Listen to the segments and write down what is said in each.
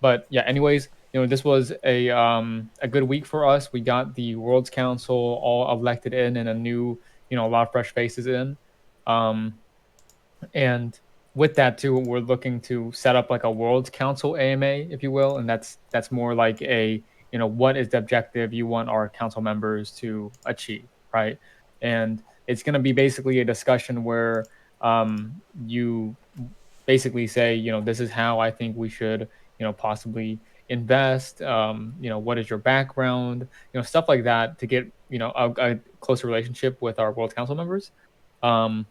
But yeah, anyways, this was a good week for us. We got the Worlds Council all elected in, and a new, a lot of fresh faces in. Um, and with that too, we're looking to set up like a Worlds Council AMA, if you will, and that's more like a, what is the objective you want our council members to achieve, right? And it's going to be basically a discussion where you basically say, this is how I think we should, possibly invest. What is your background? Stuff like that to get, a closer relationship with our World Council members. Um,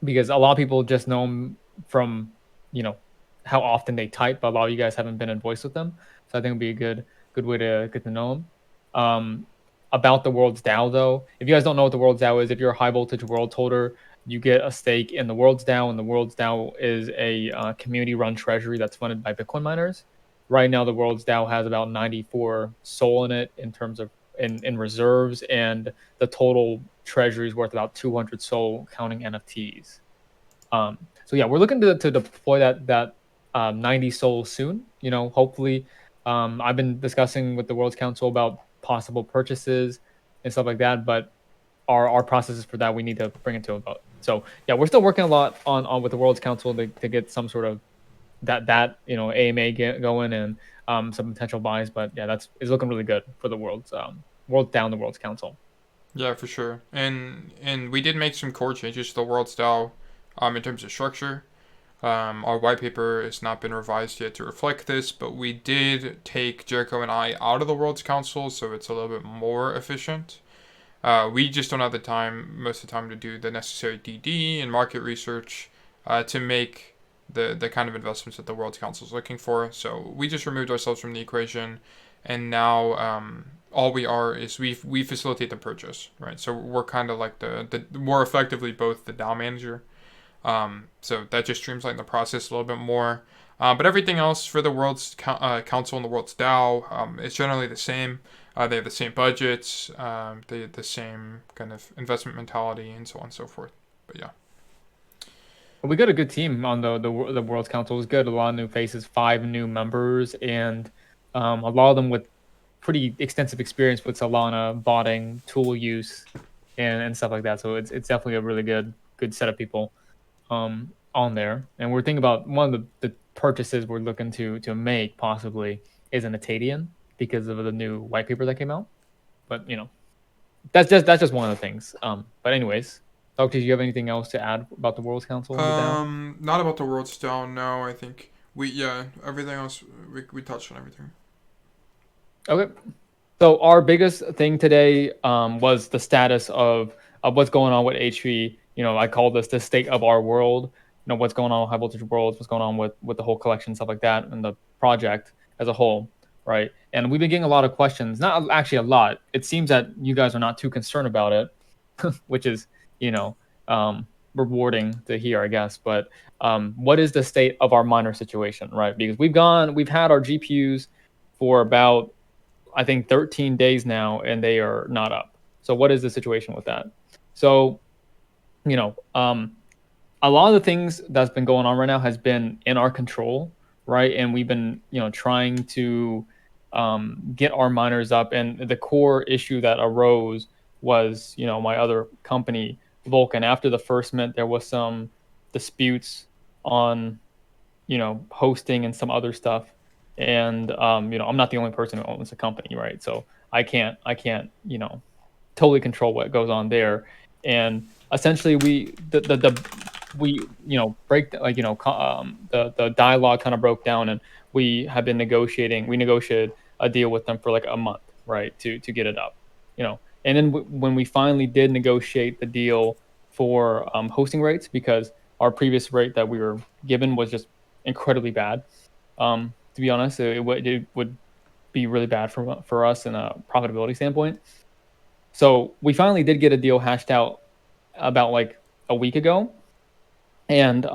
because a lot of people just know them from, you know, how often they type, but a lot of you guys haven't been in voice with them. So I think it'd be a good way to get to know them. Um, about the World's DAO though, if you guys don't know what the World's DAO is, if you're a high voltage world holder, you get a stake in the World's DAO, and the World's DAO is a community run treasury that's funded by Bitcoin miners. Right now, the World's DAO has about 94 SOL in it in terms of in reserves, and the total treasury is worth about 200 SOL counting NFTs. So yeah, we're looking to deploy that 90 SOL soon. Hopefully, I've been discussing with the World's Council about possible purchases and stuff like that, but our processes for that we need to bring it to a vote. So yeah, we're still working a lot on with the World's Council to get some sort of that AMA going, and some potential buys. But yeah, it's looking really good for the the World's Council. Yeah, for sure. And we did make some core changes to the world style, in terms of structure. Our white paper has not been revised yet to reflect this, but we did take Jericho and I out of the World's Council, so it's a little bit more efficient. We just don't have the time, most of the time, to do the necessary DD and market research to make the kind of investments that the World's Council is looking for. So we just removed ourselves from the equation, and now all we are is we facilitate the purchase, right? So we're kind of like the more effectively both the DAO manager. So that just streamlines the process a little bit more. But everything else for the World's Council and the World's DAO is generally the same. They have the same budgets, they have the same kind of investment mentality, and so on and so forth. But yeah. We got a good team on the World's Council. It was good. A lot of new faces, 5 new members, and a lot of them with pretty extensive experience with Solana botting, tool use, and stuff like that. So it's definitely a really good set of people on there. And we're thinking about one of the purchases we're looking to make possibly is an Atadian because of the new white paper that came out. But that's just one of the things. But anyways, Doctor, do you have anything else to add about the World's Council and the DAO? Not about the world style. No, I think everything else we touched on everything. Okay. So our biggest thing today was the status of what's going on with HV. I call this the state of our world. What's going on with High Voltage Worlds, what's going on with the whole collection, stuff like that, and the project as a whole, right? And we've been getting a lot of questions. Not actually a lot. It seems that you guys are not too concerned about it, which is you know rewarding to hear, I guess. But what is the state of our miner situation, right? Because we've had our GPUs for about, I think, 13 days now, and they are not up. So what is the situation with that? So, you know, a lot of the things that's been going on right now has been in our control, right? And we've been, trying to get our miners up. And the core issue that arose was, my other company, Vulcan. After the first mint, there was some disputes on, hosting and some other stuff. And I'm not the only person who owns the company, right? So I can't, totally control what goes on there. And essentially, we break like the dialogue kind of broke down, and we negotiated a deal with them for like a month, right, to get it up, and then when we finally did negotiate the deal for hosting rates, because our previous rate that we were given was just incredibly bad. To be honest, it would be really bad for us in a profitability standpoint. So we finally did get a deal hashed out about like a week ago, and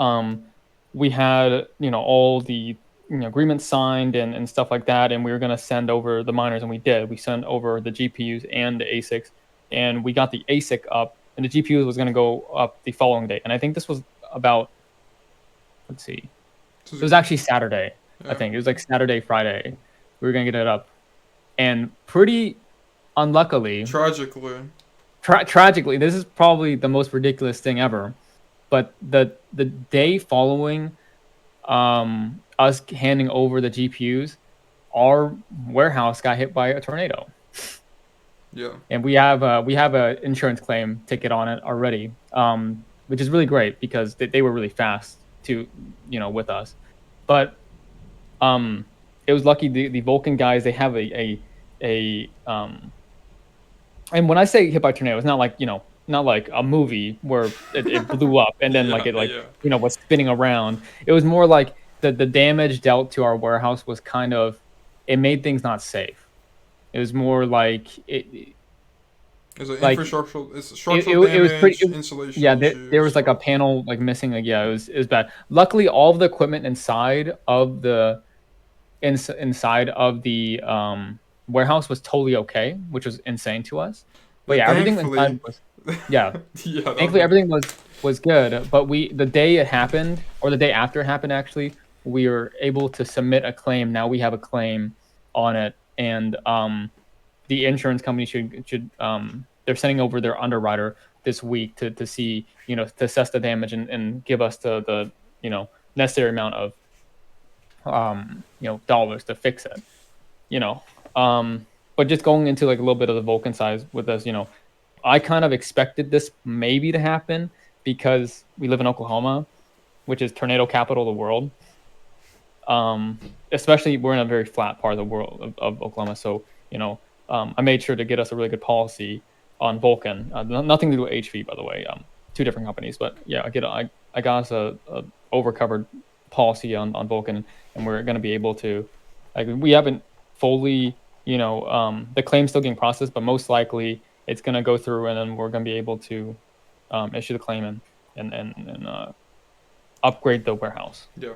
we had all the agreements signed and stuff like that, and we were going to send over the miners, and we did. We sent over the GPUs and the ASICs, and we got the ASIC up, and the GPUs was going to go up the following day. And I think this was about, let's see, So it was actually Saturday. I Yeah. think it was like Saturday, Friday. We were gonna get it up, and pretty unluckily, Tragically. tragically, this is probably the most ridiculous thing ever. But the day following us handing over the GPUs, our warehouse got hit by a tornado, Yeah. and we have a insurance claim ticket on it already, which is really great because they were really fast to with us, but um, it was lucky the Vulcan guys they have a and when I say hit by tornado, it's not like not like a movie where it blew up and then like Yeah. it like Yeah. was spinning around. It was more like the damage dealt to our warehouse was kind of it made things not safe. It was more like There's an like infrastructural. It's it, structural it, it was pretty. damage, insulation Yeah, there issues, was like a stuff. panel like missing. Like yeah, it was bad. Luckily, all of the equipment inside of the inside of the warehouse was totally okay, which was insane to us. But Yeah. yeah, everything Thankfully. inside was yeah. Yeah. That would Thankfully, been. everything was good. But the day it happened, or the day after it happened, actually, we were able to submit a claim. Now we have a claim on it, and the insurance company should they're sending over their underwriter this week to see to assess the damage and give us the necessary amount of dollars to fix it. You know, but just going into like a little bit of the Vulcan size with this, I kind of expected this maybe to happen because we live in Oklahoma, which is tornado capital of the world. Especially we're in a very flat part of the world of Oklahoma, so I made sure to get us a really good policy on Vulcan. Nothing to do with HV, by the way. Two different companies, but yeah, I got us a overcovered policy on Vulcan, and we're going to be able to like we haven't fully the claim's still getting processed, but most likely it's going to go through, and then we're going to be able to issue the claim and upgrade the warehouse Yeah.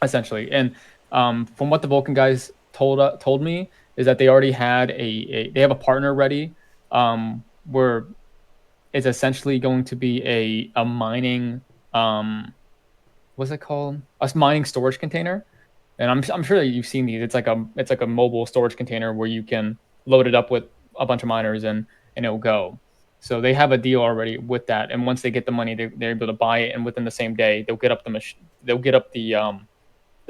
essentially. And from what the Vulcan guys told me is that they already had they have a partner ready, where it's essentially going to be a mining what's it called, a mining storage container. And I'm sure that you've seen these. It's like a mobile storage container where you can load it up with a bunch of miners and it'll go. So they have a deal already with that. And once they get the money, they're able to buy it, and within the same day they'll get up they'll get up the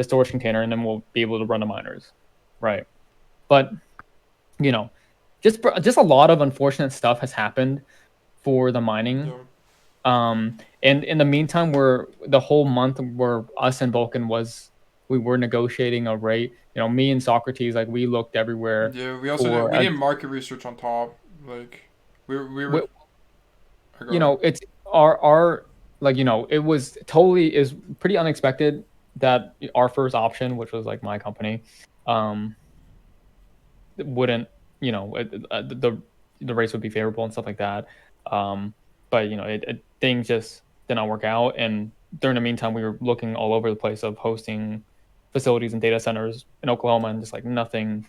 storage container, and then we'll be able to run the miners, right? But you know, just a lot of unfortunate stuff has happened for the mining. Yeah. And in the meantime, we're the whole month where us and Vulcan we were negotiating a rate. Me and Socrates, like we looked everywhere Yeah. We also did. for We did market research on top. Like, we were. Go ahead. it's our like it was totally is pretty unexpected that our first option, which was like my company, um wouldn't the rates would be favorable and stuff like that. um but things just did not work out, and during the meantime we were looking all over the place of hosting facilities and data centers in Oklahoma, and just like nothing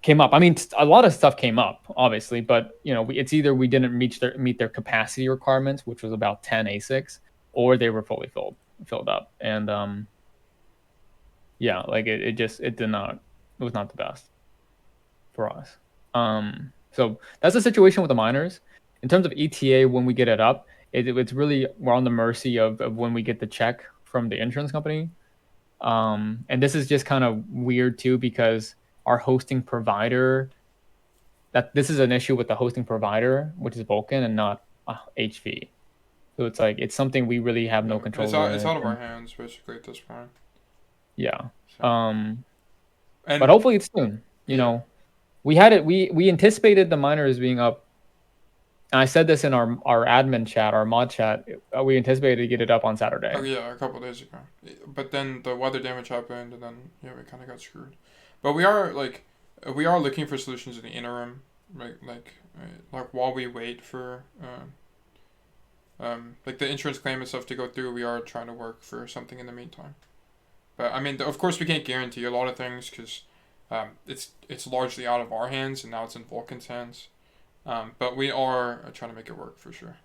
came up. I mean, a lot of stuff came up, obviously, but it's either we didn't meet their capacity requirements, which was about 10 ASICs, or they were fully filled up. And yeah, like it did not, it was not the best for us. So that's the situation with the miners. In terms of ETA, when we get it up, it's really we're on the mercy of when we get the check from the insurance company. And this is just kind of weird too, because our hosting provider, that this is an issue with the hosting provider, which is Vulcan and not HV. So it's like it's something we really have no Yeah. control It's with. out of our And hands basically at this point. yeah. So. But And hopefully it's soon. yeah. We had it. We anticipated the miners being up. And I said this in our admin chat, our mod chat. We anticipated to get it up on Oh Saturday. yeah, a couple days ago. But then the weather damage happened, and then yeah, we kind of got screwed. But we are looking for solutions in the interim, right? Like while we wait for like the insurance claim and stuff to go through, we are trying to work for something in the meantime. But I mean, of course, we can't guarantee a lot of things because it's largely out of our hands, and now it's in Vulcan's hands. But we are trying to make it work for sure.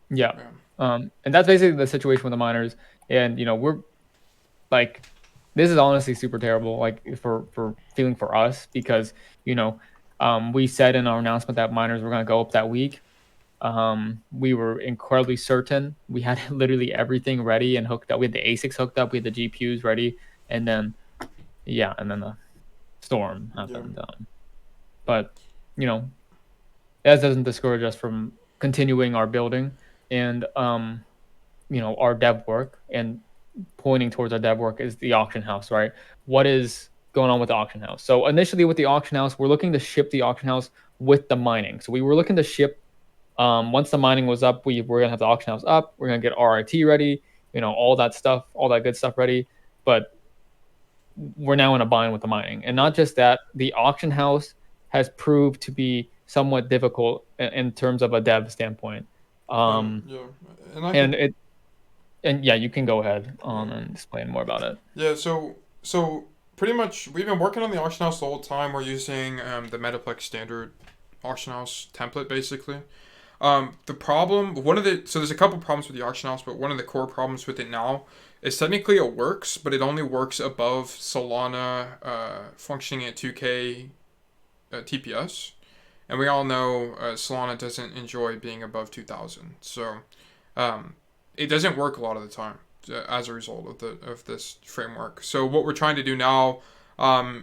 Yeah. Yeah. And that's basically the situation with the miners. And we're like, this is honestly super terrible, like for feeling for us because you know, we said in our announcement that miners were gonna go up that week. We were incredibly certain. We had literally everything ready and hooked up. We had the ASICs hooked up. We had the GPUs ready, and then yeah, and then the storm Yeah. happened. But you know, that doesn't discourage us from continuing our building and our dev work and pointing towards our dev work is the auction house, right? What is going on with the auction house? So initially with the auction house, we're looking to ship the auction house with the mining. So we were looking to ship once the mining was up, we were gonna have the auction house up. We're gonna get RIT ready, all that stuff, all that good stuff ready. But we're now in a bind with the mining, and not just that, the auction house has proved to be somewhat difficult in terms of a dev standpoint. And Um, yeah, and I and could it and yeah, you can go ahead on yeah. and explain more about it. Yeah, so pretty much we've been working on the auction house the whole time. We're using the Metaplex standard auction house template basically. The problem, so there's a couple problems with the auction house, but one of the core problems with it now is technically it works, but it only works above Solana functioning at 2K TPS. And we all know Solana doesn't enjoy being above 2000. So um, it doesn't work a lot of the time as a result of this framework. So what we're trying to do now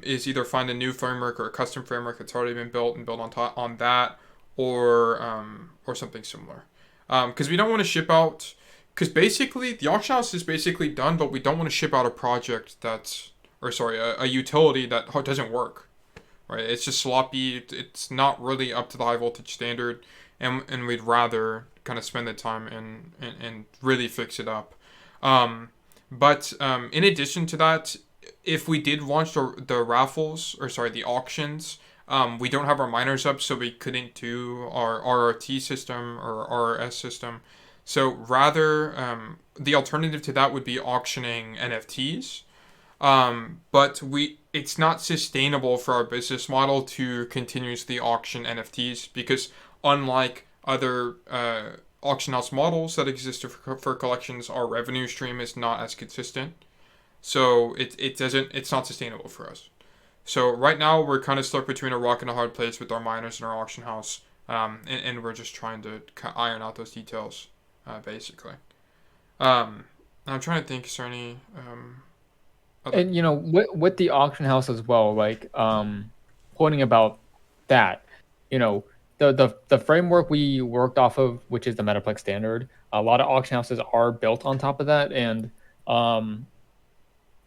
is either find a new framework or a custom framework that's already been built and build on that, or something similar. Because we don't want to ship out. Because basically the auction house is basically done, but we don't want to ship out a project that's, or sorry, a utility that doesn't work. Right? It's just sloppy. It's not really up to the high voltage standard, and we'd rather kind of spend the time and really fix it up. But in addition to that, if we did launch the raffles, or sorry, the auctions, we don't have our miners up, so we couldn't do our RRT system or RRS system. So rather, the alternative to that would be auctioning NFTs. But it's not sustainable for our business model to continuously auction NFTs because unlike other auction house models that exist for collections, our revenue stream is not as consistent. So it's not sustainable for us. So right now we're kind of stuck between a rock and a hard place with our miners and our auction house, and we're just trying to iron out those details, basically. I'm trying to think. Is there any other? And with the auction house as well, like pointing about that, you know, the framework we worked off of, which is the Metaplex standard, a lot of auction houses are built on top of that, and um,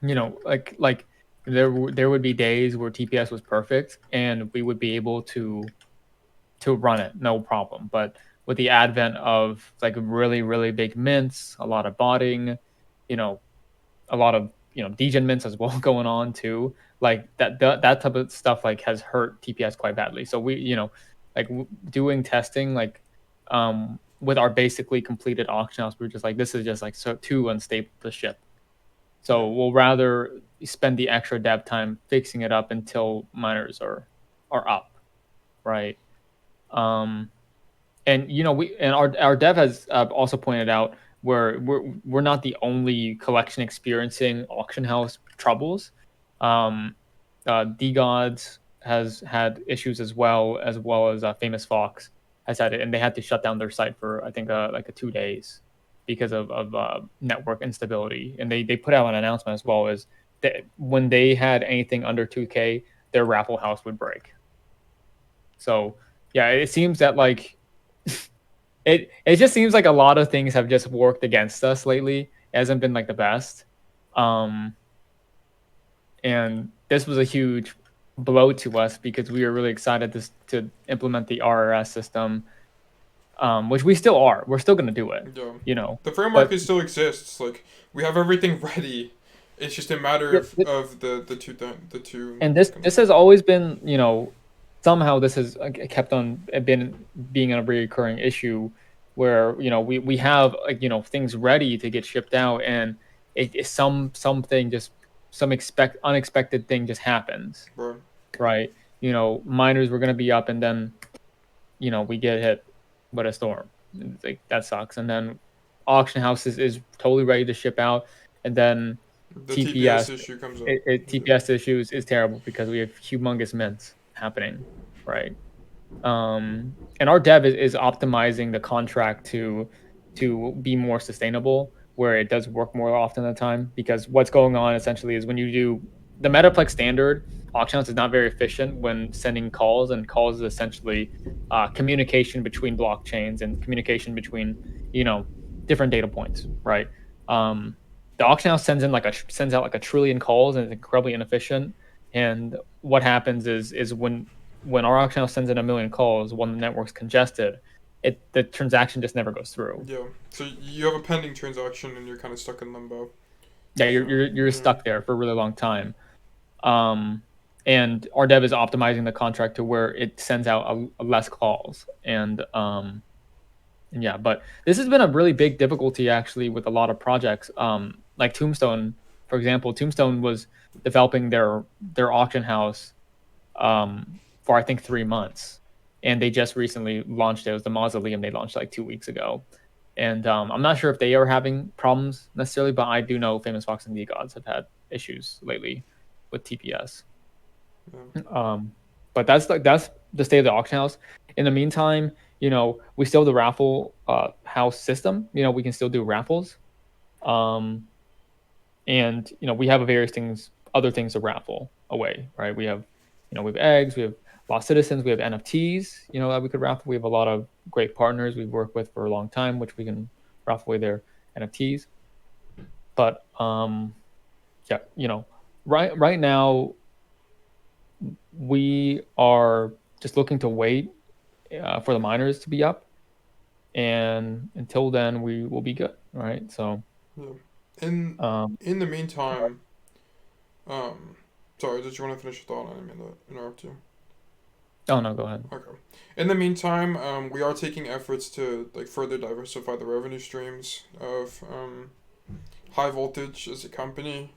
like there would be days where TPS was perfect, and we would be able to run it no problem. But with the advent of like really really big mints, a lot of botting, you know, a lot of degen mints as well going on too. Like that type of stuff like has hurt TPS quite badly. So we doing testing like with our basically completed auction house, we're just like this is just like so too unstable to ship. So we'll rather spend the extra dev time fixing it up until miners are up, right? Um, and we and our dev has also pointed out where we're not the only collection experiencing auction house troubles. DGods has had issues as well as Famous Fox has had it, and they had to shut down their site for I think like a 2 days because of network instability. And they put out an announcement as well as that when they had anything under 2K, their raffle house would break. So yeah, it seems that like it just seems like a lot of things have just worked against us lately. It hasn't been like the best. Um, and this was a huge blow to us because we were really excited to implement the RRS system, which we still are. We're still going to do it, Yeah. you know. The framework But is still exists. Like we have everything ready. It's just a matter yeah, of the two. and this has always been, somehow this has kept on been being a recurring issue where we have things ready to get shipped out, and something just some unexpected thing just happens, Right. right? Miners were going to be up, and then we get hit with a storm. It's like that sucks. And then auction house is totally ready to ship out, and then The TPS TPS issue comes up. TPS issues is terrible because we have humongous mints happening, right? And our dev is optimizing the contract to be more sustainable, where it does work more often at the time. Because what's going on essentially is when you do the Metaplex standard, auction house is not very efficient when sending calls, and calls is essentially communication between blockchains and communication between different data points, right? Um, the auction house sends out like a trillion calls, and it's incredibly inefficient. And what happens is when our auction house sends in a million calls, when the network's congested, the transaction just never goes through. Yeah. So you have a pending transaction and you're kind of stuck in limbo. Yeah, So you're stuck there for a really long time. Um, and our dev is optimizing the contract to where it sends out a less calls. And yeah, but this has been a really big difficulty actually with a lot of projects. Like Tombstone, for example. Tombstone was developing their auction house for I think 3 months, and they just recently launched it. It was the Mausoleum they launched like 2 weeks ago, and I'm not sure if they are having problems necessarily, but I do know Famous Fox and the Gods have had issues lately with TPS. yeah. But that's the state of the auction house. In the meantime, we still have the raffle house system. We can still do raffles, um, and we have other things to raffle away, right? We have eggs, we have Lost Citizens, we have NFTs, that we could raffle. We have a lot of great partners we've worked with for a long time, which we can raffle away their NFTs. But yeah, right now we are just looking to wait for the miners to be up, and until then we will be good, right? So Yeah. In um, in the meantime, sorry, did you want to finish your thought? I didn't mean to interrupt you. oh no, go ahead. Okay. In the meantime, we are taking efforts to like further diversify the revenue streams of high voltage as a company.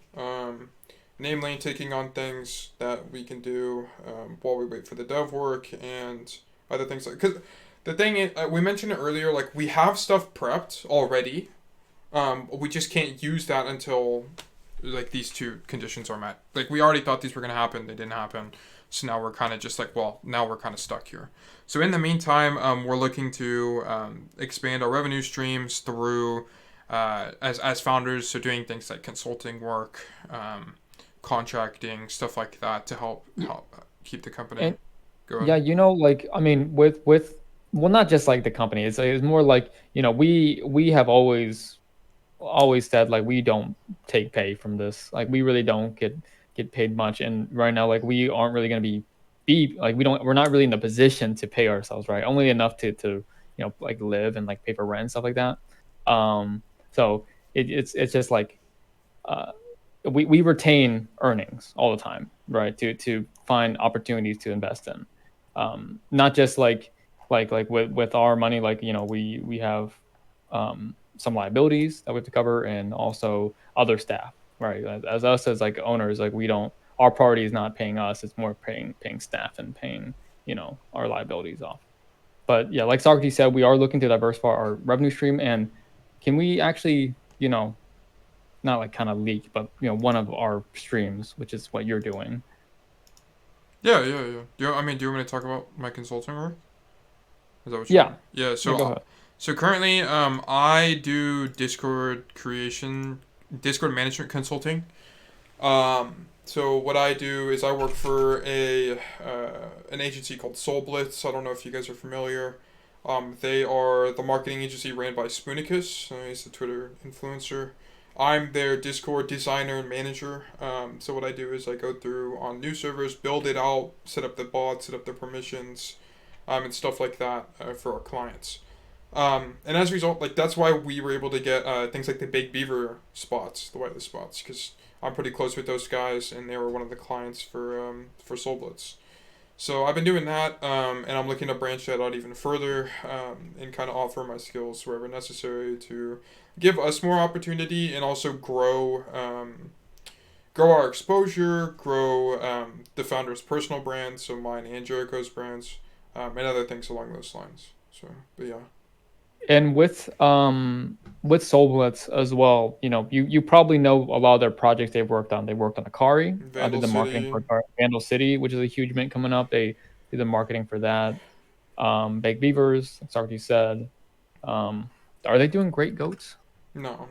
Namely, taking on things that we can do while we wait for the dev work and other things like because the thing is, we mentioned it earlier. Like we have stuff prepped already. We just can't use that until like these two conditions are met. Like we already thought these were gonna happen, they didn't happen. So now we're kind of just like, well, now we're kind of stuck here. So in the meantime, we're looking to expand our revenue streams through as founders, so doing things like consulting work, contracting, stuff like that to help keep the company And going. yeah, like I mean, with well, not just like the company. It's more like we have always said like we don't take pay from this. Like we really don't get paid much, and right now like we aren't really going to be like we're not really in the position to pay ourselves, right? Only enough to like live and like pay for rent and stuff like that. So it's just like uh we retain earnings all the time, right? To find opportunities to invest in, not just like with our money. Like we have some liabilities that we have to cover, and also other staff, right? As us as like owners, like we don't. Our priority is not paying us; it's more paying staff and paying our liabilities off. But yeah, like Socrates said, we are looking to diversify our revenue stream, and can we actually not like kind of leak, but one of our streams, which is what you're doing. Yeah. Do you want me to talk about my consulting work? Is that what you Yeah, want? Yeah. yeah, go So ahead. so currently, I do Discord management consulting. So what I do is I work for an agency called Soul Blitz. I don't know if you guys are familiar. They are the marketing agency ran by Spoonicus. He's a Twitter influencer. I'm their Discord designer and manager. So what I do is I go through on new servers, build it out, set up the bots, set up the permissions, and stuff like that for our clients. And as a result, like that's why we were able to get things like the Big Beaver spots, the whitelist spots, because I'm pretty close with those guys, and they were one of the clients for Soul Blitz. So I've been doing that, and I'm looking to branch that out even further, and kind of offer my skills wherever necessary to give us more opportunity and also grow our exposure, grow the founder's personal brand, so mine and Jericho's brands, and other things along those lines. So, but yeah. And with Solblitz as well, you probably know a lot of their projects they've worked on. They worked on Akari. Vandal Did the marketing for City. Akari. Vandal City, which is a huge mint coming up. They did the marketing for that. Big Beavers, Socrates said. Are they doing Great Goats? No,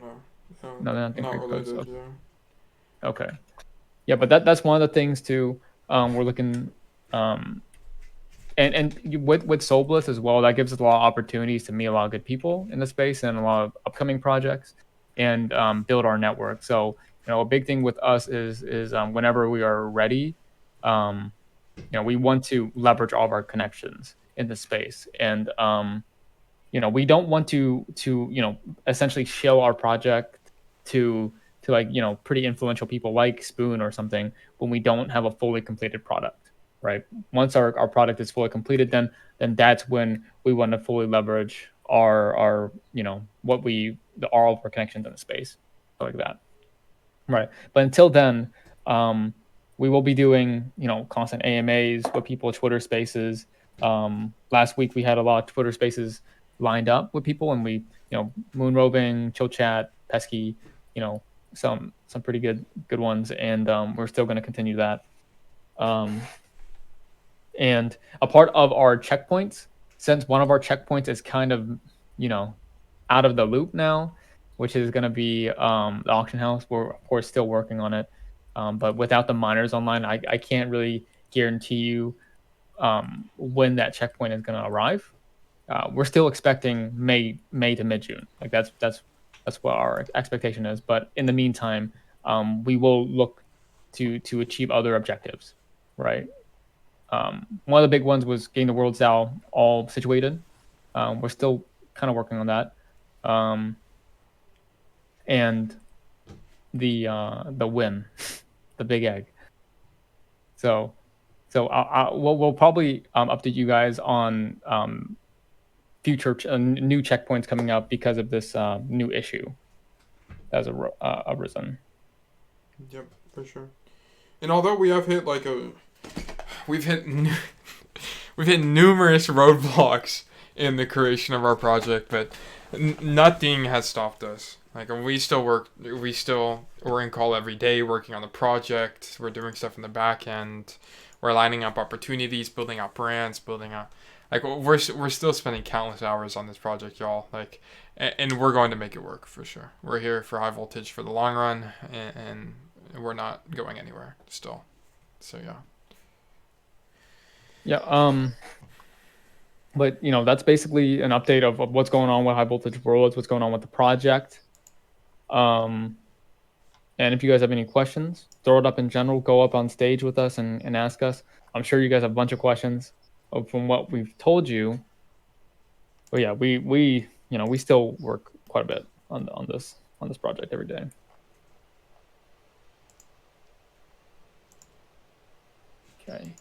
No, they're not doing not Great Goats. related. Yeah. Okay. Yeah, but that's one of the things too. We're looking, um, with Soul Bliss as well. That gives us a lot of opportunities to meet a lot of good people in the space and a lot of upcoming projects, and build our network. So a big thing with us is whenever we are ready, um, we want to leverage all of our connections in the space, and we don't want to essentially show our project to like pretty influential people like Spoon or something when we don't have a fully completed product, right? Once our product is fully completed, then that's when we want to fully leverage our all of our connections in the space, like that, right? But until then, we will be doing constant AMAs with people, Twitter Spaces. Last week we had a lot of Twitter Spaces lined up with people, and we Moonroving, Chill Chat, Pesky, you know some pretty good ones, and we're still going to continue that. Um, and a part of our checkpoints, since one of our checkpoints is kind of out of the loop now, which is going to be the auction house. We're of course still working on it, but without the miners online, I can't really guarantee you when that checkpoint is going to arrive. We're still expecting May to mid June. Like that's what our expectation is. But in the meantime, we will look to achieve other objectives, right? One of the big ones was getting the World DAO all situated. We're still kind of working on that. And the win, the big egg. So we'll probably update you guys on future new checkpoints coming up because of this new issue that's arisen. Yep, for sure. And although we have hit we've hit we've hit numerous roadblocks in the creation of our project, but nothing has stopped us. Like we're in call every day, working on the project. We're doing stuff in the back end. We're lining up opportunities, building out brands, building out. Like we're still spending countless hours on this project, y'all. Like, and we're going to make it work for sure. We're here for high voltage for the long run, and we're not going anywhere still. So yeah. Yeah. But that's basically an update of what's going on with High Voltage Worlds, what's going on with the project. And if you guys have any questions, throw it up in general. Go up on stage with us and ask us. I'm sure you guys have a bunch of questions from what we've told you. But yeah, we still work quite a bit on this project every day. Okay.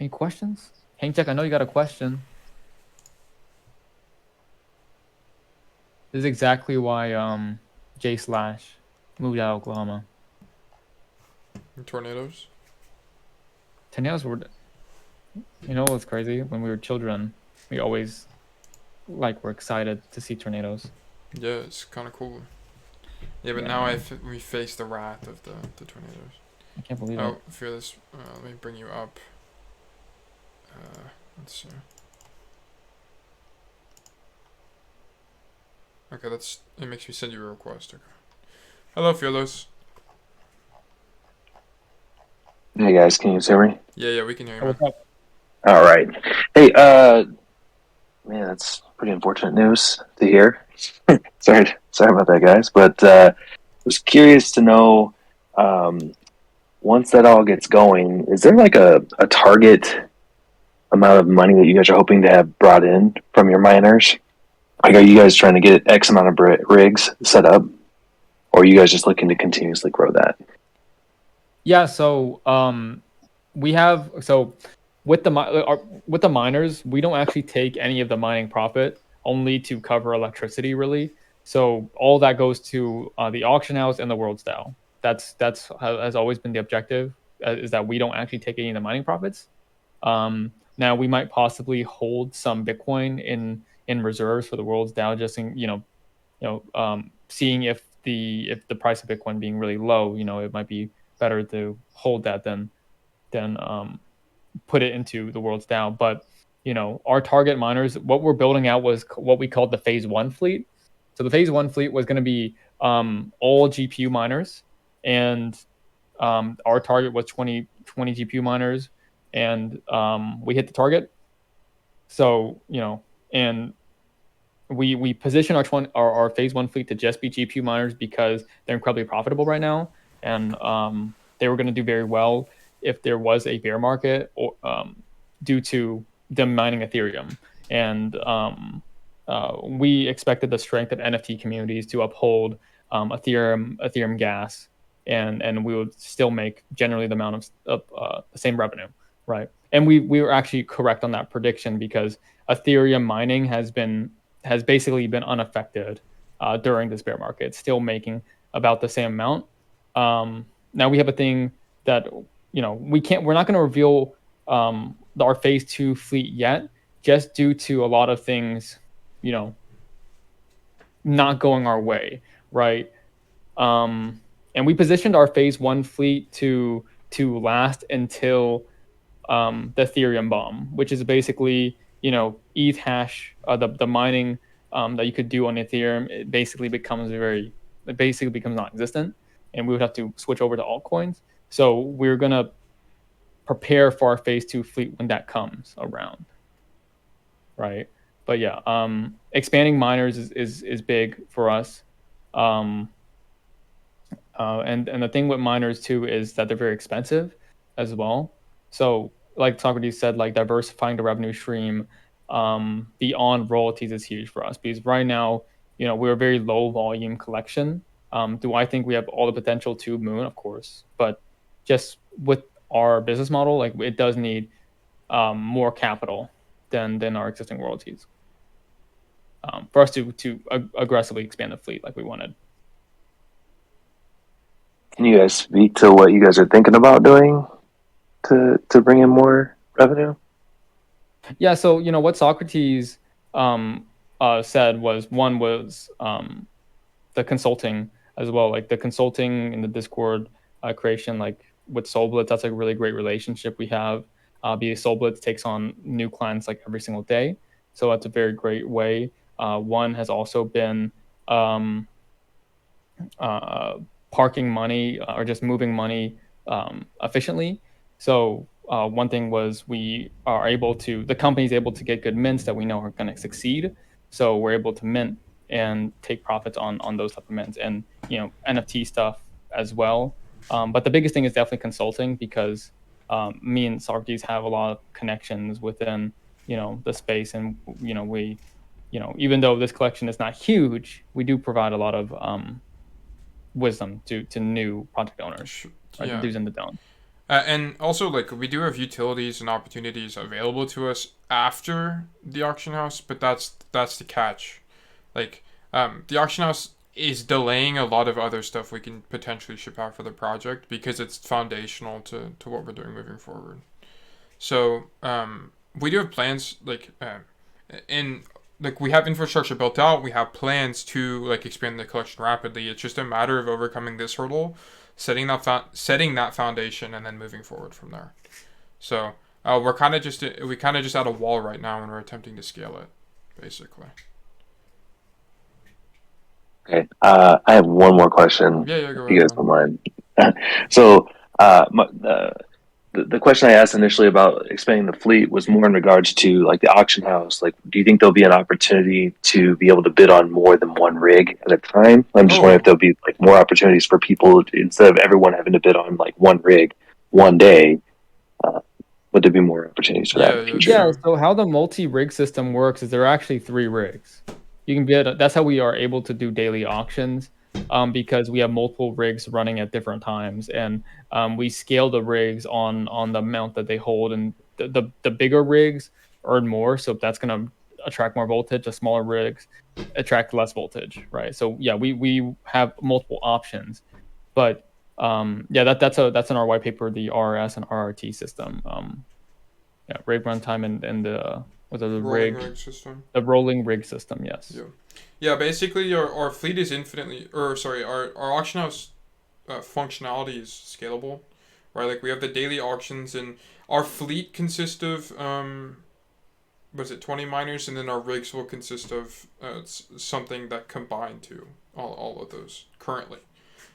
Any questions? Hangcheck, I know you got a question. This is exactly why J Slash moved out of Oklahoma. Tornadoes. Tornadoes were, what's crazy? When we were children, we always were excited to see tornadoes. Yeah, it's kind of cool. Yeah, but now we face the wrath of the tornadoes. I can't believe it. Oh, Fearless, let me bring you up. Let's see. Okay, it makes me send you a request. Okay. Hello, Fearless. Hey guys, can you hear me? Yeah, we can hear you. What's up? All right. Hey, man, that's pretty unfortunate news to hear. sorry about that, guys. But was curious to know, once that all gets going, is there a target amount of money that you guys are hoping to have brought in from your miners? Are you guys trying to get X amount of rigs set up, or are you guys just looking to continuously grow that? Yeah, so with the miners, we don't actually take any of the mining profit, only to cover electricity, really. So all that goes to the auction house and the World DAO. has always been the objective, is that we don't actually take any of the mining profits. Now we might possibly hold some Bitcoin in reserves for the world's DAO, just in, seeing if the price of Bitcoin being really low, it might be better to hold that than put it into the world's DAO. But our target miners, what we're building out was what we called the phase 1 fleet. So the phase 1 fleet was going to be all GPU miners, and our target was 20 GPU miners, and we hit the target. So and we position our phase 1 fleet to just be GPU miners because they're incredibly profitable right now, and they were going to do very well if there was a bear market, or due to them mining Ethereum. And we expected the strength of NFT communities to uphold Ethereum gas, and we would still make generally the amount of the same revenue, right? And we were actually correct on that prediction, because Ethereum mining has basically been unaffected during this bear market. It's still making about the same amount. Now we have a thing that we're not going to reveal our phase 2 fleet yet, just due to a lot of things not going our way, right? And we positioned our phase 1 fleet to last until the Ethereum bomb, which is basically ETH hash, the mining that you could do on Ethereum. It basically becomes non-existent, and we would have to switch over to altcoins. So we're gonna prepare for our phase 2 fleet when that comes around, right? But yeah, expanding miners is big for us. And the thing with miners too is that they're very expensive as well. So like Socrates said, like diversifying the revenue stream beyond royalties is huge for us, because right now, we're a very low volume collection. Do I think we have all the potential to Moon? Of course, but just with our business model, like it does need more capital than our existing royalties for us to aggressively expand the fleet like we wanted. Can you guys speak to what you guys are thinking about doing to bring in more revenue? Yeah, so what Socrates said was, one was the consulting as well, like the consulting in the Discord creation, like with SoulBlitz. That's a really great relationship we have. Because SoulBlitz takes on new clients like every single day, so that's a very great way. One has also been parking money or just moving money efficiently. So one thing was the company's able to get good mints that we know are going to succeed. So we're able to mint and take profits on those type of mints, and NFT stuff as well. But the biggest thing is definitely consulting, because me and Socrates have a lot of connections within the space, and we even though this collection is not huge, we do provide a lot of wisdom to new project owners, right? Yeah. The do's and the don'ts. And also, like, we do have utilities and opportunities available to us after the auction house, but that's the catch. Like, the auction house is delaying a lot of other stuff we can potentially ship out for the project, because it's foundational to what we're doing moving forward. So we do have plans, we have infrastructure built out. We have plans to expand the collection rapidly. It's just a matter of overcoming this hurdle, setting that foundation, and then moving forward from there. So we kind of just at a wall right now, and we're attempting to scale it, basically. Okay, I have one more question. Yeah, go if you ahead. guys don't mind. So the question I asked initially about expanding the fleet was more in regards to the auction house. Like, do you think there'll be an opportunity to be able to bid on more than one rig at a time? I'm just wondering if there'll be more opportunities for people, instead of everyone having to bid on one rig one day. Would there be more opportunities for that in the future? Yeah. So how the multi-rig system works is there are actually 3 rigs. You can bid. That's how we are able to do daily auctions, because we have multiple rigs running at different times, and we scale the rigs on the amount that they hold, and the bigger rigs earn more, so that's going to attract more voltage. The smaller rigs attract less voltage, right? So yeah, we have multiple options, but Yeah, that's in our white paper, the RRS and RRT system. Yeah, rig runtime and the was it the Rolling rig rig system. the rolling rig system? Yes. Yeah. Yeah, basically our fleet is infinitely, or sorry, our auction house functionality is scalable, right? Like we have the daily auctions, and our fleet consists of was it 20 miners, and then our rigs will consist of something that combine to all of those currently.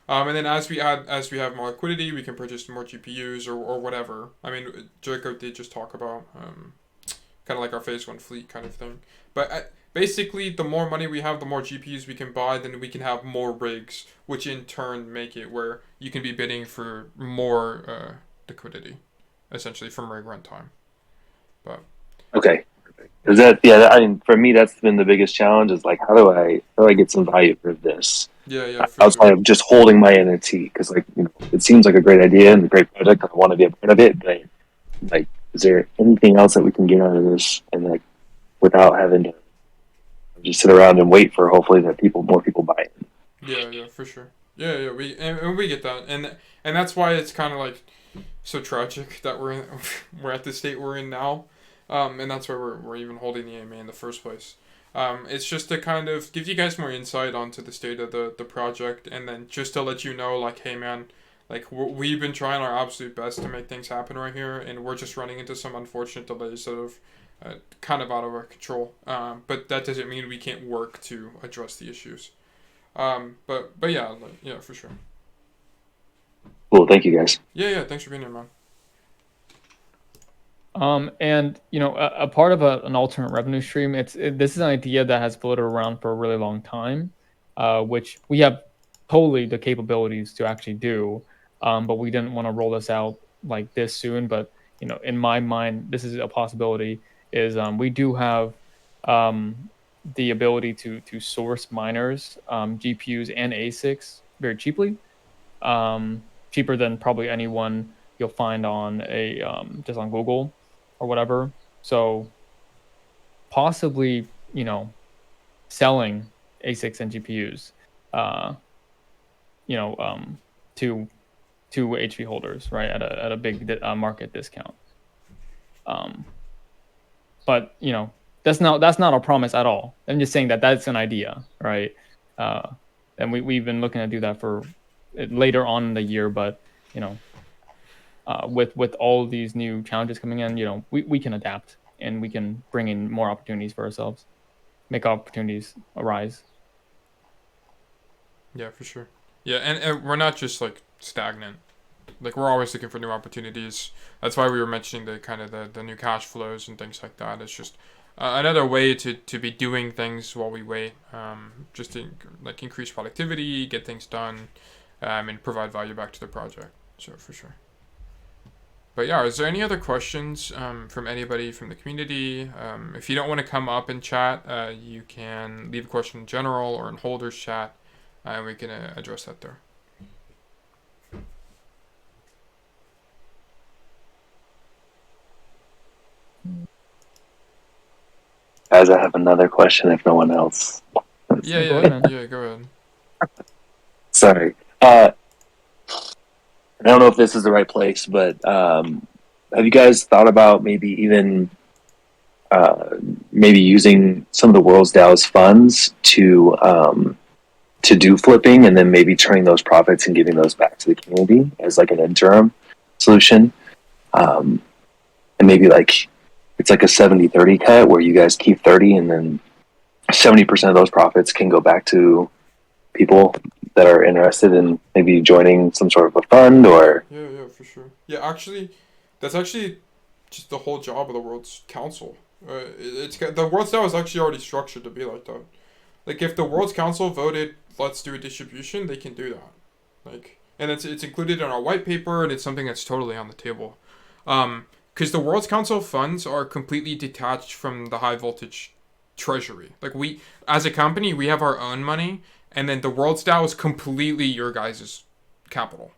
And then as we have more liquidity, we can purchase more GPUs or whatever. I mean, Jericho did just talk about kind of like our phase one fleet kind of thing. But basically, the more money we have, the more GPUs we can buy, then we can have more rigs, which in turn make it where you can be bidding for more liquidity, essentially from rig runtime. But Okay. Is that yeah? I mean, for me, that's been the biggest challenge. Is like, how do I get some value for this yeah, for outside sure. of just holding my NFT? Because like, it seems like a great idea and a great project. I want to be a part of it, but like, is there anything else that we can get out of this, and like, without having to just sit around and wait for hopefully that more people buy it? Yeah, for sure. Yeah, and we get that, and that's why it's kind of like so tragic that we're at the state we're in now, and that's why we're even holding the AMA in the first place. It's just to kind of give you guys more insight onto the state of the project, and then just to let you know, like, hey man, like we've been trying our absolute best to make things happen right here, and we're just running into some unfortunate delays that have kind of out of our control. But that doesn't mean we can't work to address the issues. But yeah, like, yeah, for sure. Cool. Thank you, guys. Yeah. Thanks for being here, man. And a part of an alternate revenue stream. This is an idea that has floated around for a really long time, which we have totally the capabilities to actually do, but we didn't want to roll this out like this soon. But in my mind, this is a possibility. Is we do have the ability to source miners, GPUs, and ASICs very cheaply, cheaper than probably anyone you'll find on a just on Google or whatever. So possibly, selling ASICs and GPUs, uh, to HV holders, right, at a big market discount. But that's not a promise at all. I'm just saying that that's an idea, right? And we've been looking to do that for later on in the year, but with all of these new challenges coming in, we can adapt and we can bring in more opportunities for ourselves, make opportunities arise. Yeah, for sure. Yeah, and we're not just like stagnant. Like we're always looking for new opportunities. That's why we were mentioning the kind of the new cash flows and things like that. It's just another way to be doing things while we wait. Just to like increase productivity, get things done, and provide value back to the project. So for sure. But yeah, is there any other questions from anybody from the community? If you don't want to come up and chat, you can leave a question in general or in holders chat, and we can address that there. Guys, I have another question. If no one else, Yeah, go ahead. sorry. I don't know if this is the right place, but have you guys thought about maybe even maybe using some of the World's DAO's funds to do flipping, and then maybe turning those profits and giving those back to the community as like an interim solution, and maybe like it's like a 70-30 cut where you guys keep 30 and then 70% of those profits can go back to people that are interested in maybe joining some sort of a fund or. Yeah, for sure. Yeah, actually, that's actually just the whole job of the World's Council. It's the World's DAO is actually already structured to be like that. Like if the World's Council voted, let's do a distribution, they can do that. Like, and it's included in our white paper, and it's something that's totally on the table. Because the World's Council funds are completely detached from the high voltage treasury. Like we, as a company, we have our own money, and then the World's DAO is completely your guys' capital,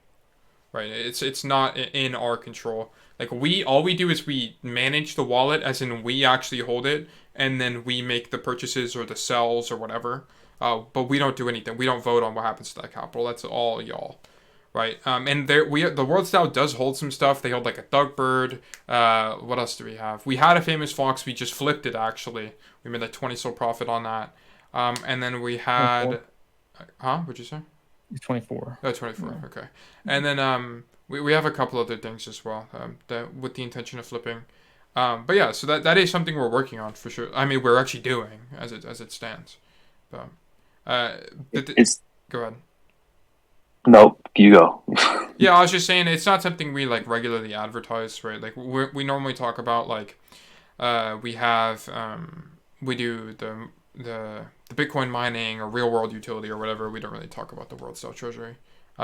right? It's not in our control. Like all we do is we manage the wallet, as in we actually hold it, and then we make the purchases or the sells or whatever. But we don't do anything. We don't vote on what happens to that capital. That's all y'all, right? And the World Style does hold some stuff. They hold like a Thugbird. What else do we have? We had a famous fox. We just flipped it actually. We made like 20 soul profit on that. And then we 24. had, huh? What'd you say? It's 24. Oh, 24. Yeah. Okay. And then we have a couple other things as well that with the intention of flipping. But yeah, so that is something we're working on for sure. I mean, we're actually doing as it stands. But, uh, It's go ahead. no, you go. Yeah, I was just saying it's not something we like regularly advertise, right? Like we normally talk about like we have we do the Bitcoin mining or real world utility or whatever. We don't really talk about the world style treasury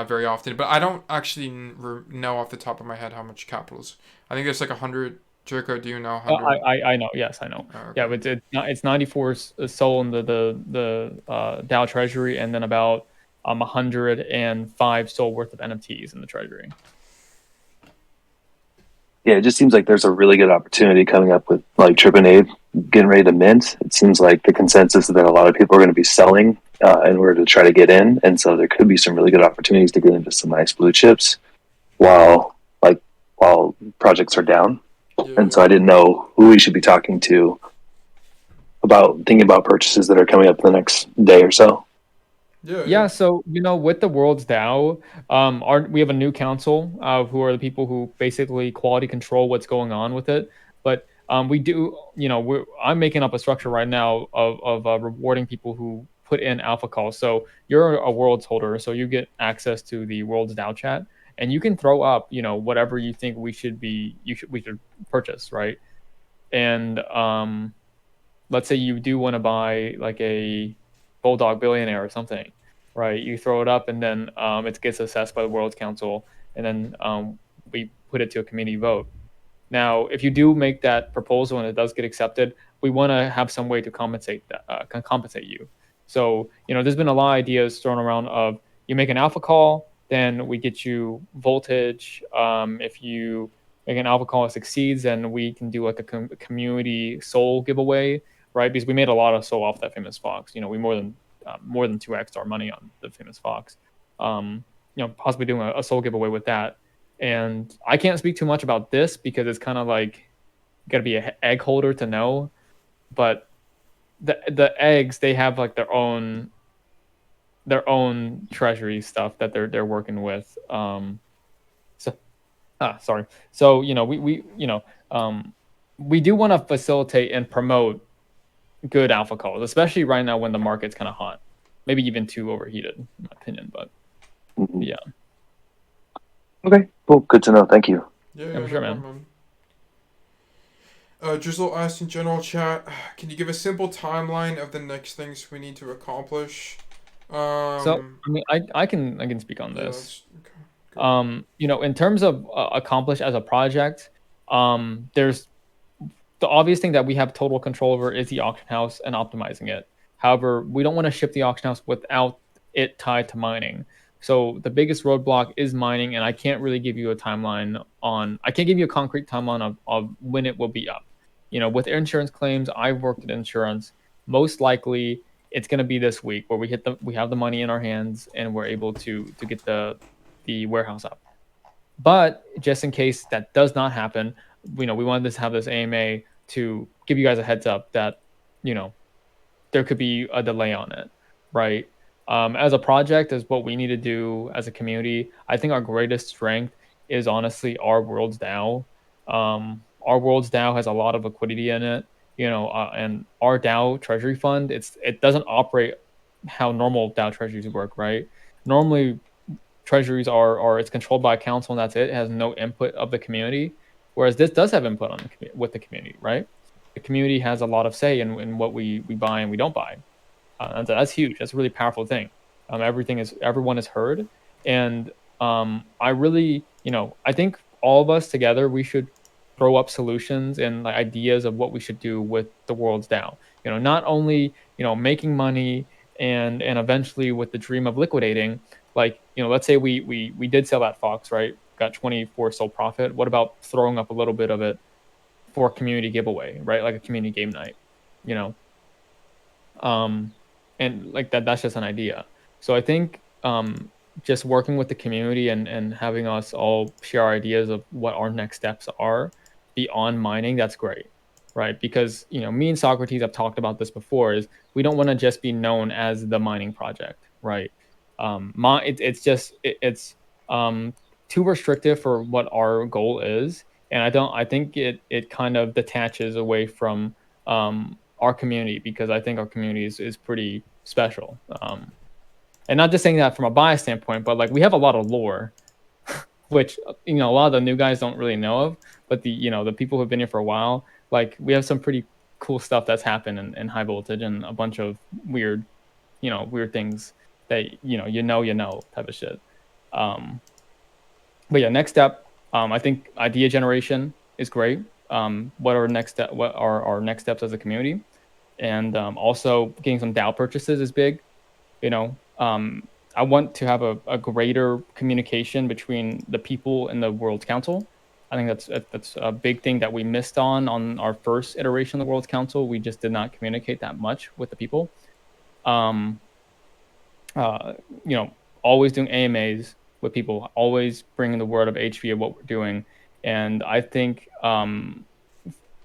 very often. But I don't actually know off the top of my head how much capital is. I think it's like 100. Jericho, do you know Oh, 100? I know. Yes, I know. Oh, Yeah, okay. but it's 94 soul in the Dow Treasury, and then about 105 soul worth of NFTs in the Treasury. Yeah, it just seems like there's a really good opportunity coming up with like Tripinade getting ready to mint. It seems like the consensus is that a lot of people are going to be selling in order to try to get in, and so there could be some really good opportunities to get into some nice blue chips while while projects are down. And so I didn't know who we should be talking to about thinking about purchases that are coming up in the next day or so. Yeah, so with the World's DAO, we have a new council who are the people who basically quality control what's going on with it. But we do, I'm making up a structure right now of rewarding people who put in alpha calls. So you're a Worlds holder, so you get access to the World's DAO chat, and you can throw up, whatever you think we should purchase, right? And let's say you do want to buy like a Bulldog Billionaire or something, right? You throw it up, and then it gets assessed by the World Council, and then we put it to a committee vote. Now, if you do make that proposal and it does get accepted, we want to have some way to compensate you. So, there's been a lot of ideas thrown around of you make an alpha call, then we get you voltage. If you make an alpha call that succeeds, then we can do like a community soul giveaway, right? Because we made a lot of soul off that famous fox. We more than 2x our money on the famous fox. Possibly doing a soul giveaway with that. And I can't speak too much about this because it's kind of like you got to be an egg holder to know. But the eggs, they have like their own treasury stuff that they're working with. Sorry. So we do want to facilitate and promote good alpha calls, especially right now when the market's kind of hot, maybe even too overheated, in my opinion. But yeah. Okay, cool. Good to know. Thank you. Yeah, For sure, man. Drizzle asked in general chat, can you give a simple timeline of the next things we need to accomplish? So I mean, I can speak on this. Okay. In terms of accomplish as a project, there's the obvious thing that we have total control over is the auction house and optimizing it. However, we don't want to ship the auction house without it tied to mining. So the biggest roadblock is mining, and I can't really give you a timeline on. I can't give you a concrete timeline of when it will be up. With insurance claims, I've worked in insurance. Most likely, it's going to be this week where we have the money in our hands and we're able to get the warehouse up. But just in case that does not happen, we wanted to have this AMA to give you guys a heads up that there could be a delay on it, right? As a project, as what we need to do as a community, I think our greatest strength is honestly our World's DAO. Our World's DAO has a lot of liquidity in it, and our DAO treasury fund, it doesn't operate how normal DAO treasuries work, right? Normally, treasuries are it's controlled by a council and that's it. It has no input of the community, whereas this does have input with the community, right? The community has a lot of say in what we buy and we don't buy. That's huge. That's a really powerful thing. Everyone is heard, and I really, I think all of us together we should throw up solutions and like ideas of what we should do with the World's DAO. Not only making money and eventually with the dream of liquidating. Like let's say we did sell that fox, right? Got 24 soul profit. What about throwing up a little bit of it for a community giveaway, right? Like a community game night, you know? And like that's just an idea. So I think just working with the community and having us all share ideas of what our next steps are beyond mining, that's great, right? Because me and Socrates have talked about this before. Is we don't want to just be known as the mining project, right? It's just it's um, too restrictive for what our goal is, and I think it kind of detaches away from our community, because I think our community is pretty special. And not just saying that from a bias standpoint, but like we have a lot of lore, which a lot of the new guys don't really know of. But the people who've been here for a while, like we have some pretty cool stuff that's happened in high voltage, and a bunch of weird things that type of shit. Um, but yeah, next step, I think idea generation is great. What are next step? What are our next steps as a community? And also getting some DAO purchases is big. You know, I want to have a greater communication between the people and the World Council. I think that's a big thing that we missed on our first iteration of the World Council. We just did not communicate that much with the people. Um, uh, always doing AMAs with people, always bringing the word of HV of what we're doing. And I think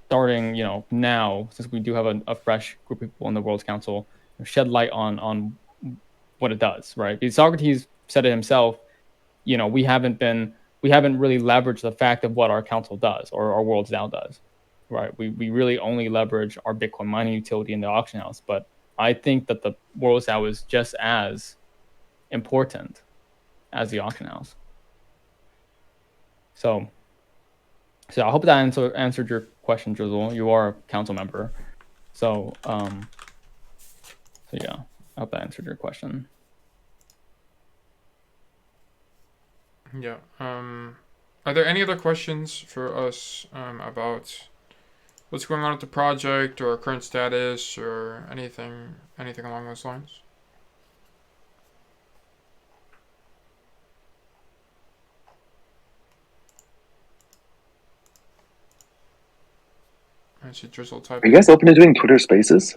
starting, now, since we do have a fresh group of people in the World Council, shed light on what it does, right? Because Socrates said it himself. We haven't really leveraged the fact of what our council does or our World's DAO does, right? We really only leverage our Bitcoin mining utility in the auction house, but I think that the World's DAO is just as important as the auction house. So I hope that answered your question, Drizzle. You are a council member, so yeah, I hope that answered your question. Yeah. Are there any other questions for us about what's going on with the project or current status or anything along those lines? I see Drizzle type. Are you guys open to doing Twitter Spaces?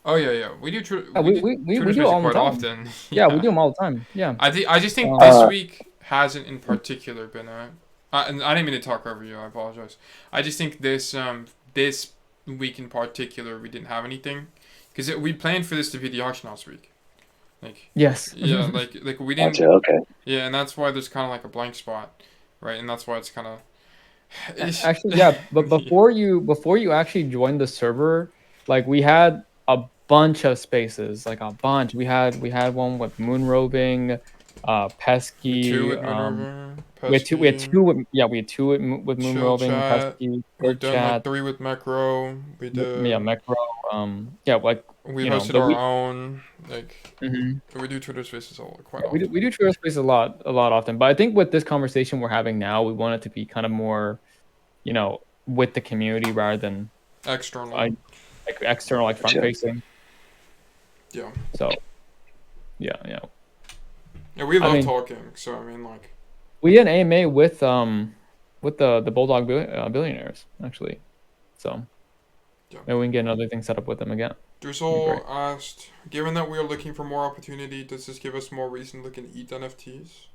Oh yeah. We do. We Twitter do all the quite time. often. Yeah, we do them all the time. Yeah. I just think this week hasn't in particular been a. And I didn't mean to talk over you. I apologize. I just think this week in particular we didn't have anything, because we planned for this to be the auction house week. Like. Yes. Yeah, like we didn't. Gotcha, okay. Yeah, and that's why there's kind of like a blank spot, right? And that's why it's kind of. Actually, yeah. But before you actually joined the server, like we had a bunch of spaces, like a bunch. We had one with moon roving, pesky. Two with moon we had two. We had two with moon Chill roving, chat. pesky. We've done chat. like 3 with Mecro. We did. Yeah, Mecro. Like we hosted our own. Like we do Twitter Spaces quite often. We do Twitter Spaces a lot often. But I think with this conversation we're having now, we want it to be kind of more, with the community rather than external. Like external, like front facing. Yeah. So. Yeah. Yeah, we love talking. So I mean, like. We did an AMA with the Bulldog billionaires actually, so maybe we can get another thing set up with them again. Drizzle asked, given that we are looking for more opportunity, does this give us more reason to look into ETH NFTs?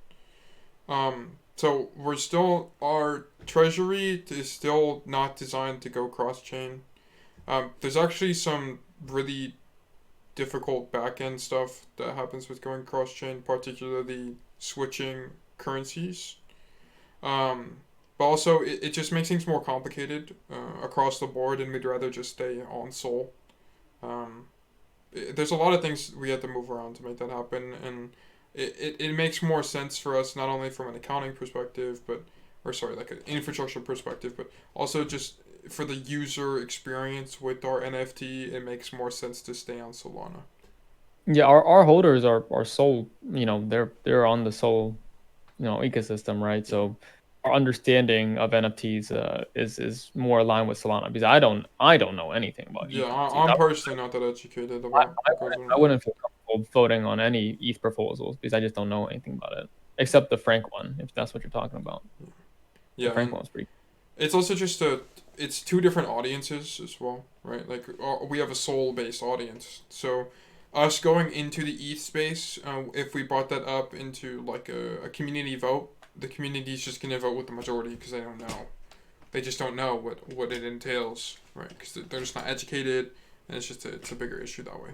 So we're still, our treasury is still not designed to go cross-chain. There's actually some really difficult back-end stuff that happens with going cross-chain, particularly switching currencies. But also it just makes things more complicated across the board, and we'd rather just stay on Sol. There's a lot of things we have to move around to make that happen, and it makes more sense for us, not only from an accounting perspective, like an infrastructure perspective, but also just for the user experience with our NFT. It makes more sense to stay on Solana. Yeah, our holders are Sol. They're on the Sol, ecosystem, right? So our understanding of NFTs is more aligned with Solana, because I don't know anything about. Yeah, I'm personally not that educated about. I wouldn't feel comfortable voting on any ETH proposals because I just don't know anything about it, except the Frank one, if that's what you're talking about. Yeah, the Frank one's pretty. It's also just it's two different audiences as well, right? Like we have a Sol-based audience, so us going into the ETH space, if we brought that up into like a community vote, the community's just gonna vote with the majority because they don't know. They just don't know what it entails, right? Because they're just not educated, and it's a bigger issue that way.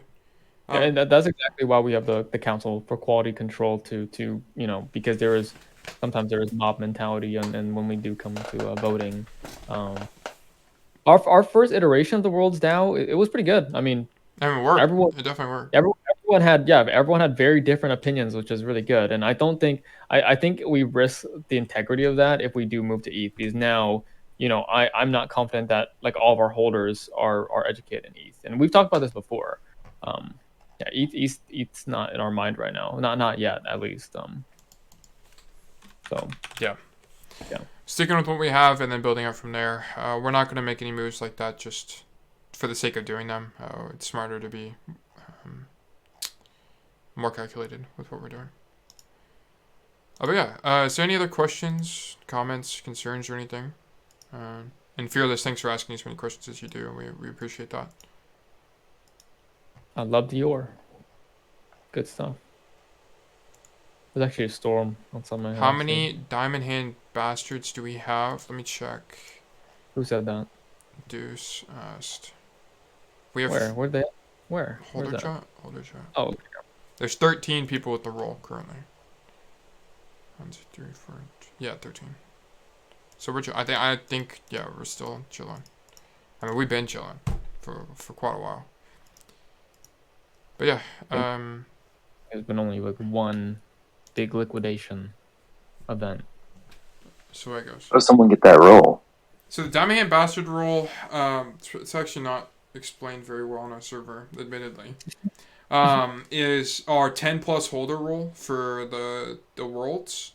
Yeah, and that's exactly why we have the Council for Quality Control to because sometimes there is mob mentality, and when we do come to voting, our first iteration of the World's DAO, it was pretty good. I mean, It worked. everyone It definitely worked. everyone had very different opinions, which is really good. And I don't think I think we risk the integrity of that if we do move to ETH, because now I'm not confident that like all of our holders are educated in ETH, and we've talked about this before. Yeah, ETH's not in our mind right now, not yet at least. So Yeah. Yeah. Sticking with what we have and then building up from there. We're not going to make any moves like that just for the sake of doing them. It's smarter to be more calculated with what we're doing. But yeah, is there any other questions, comments, concerns, or anything? And Fearless, thanks for asking as many questions as you do. We appreciate that. I love Dior. Good stuff. There's actually a storm outside my house. How many Diamond Hand bastards do we have? Let me check. Who said that? Deuce asked. We have Where? Where'd they? Where? Holder Where's that? chat. Holder chat. Oh, okay. There's 13 people with the role currently. 1, 2, 3, 4. Yeah, 13. So I think yeah, we're still chilling. I mean, we've been chilling for quite a while. But yeah, There's been only like one big liquidation event. so it goes. How does someone get that role? So the Diamond Hand Bastard rule, it's actually not explained very well on our server, admittedly. Is our 10 plus holder rule for the worlds.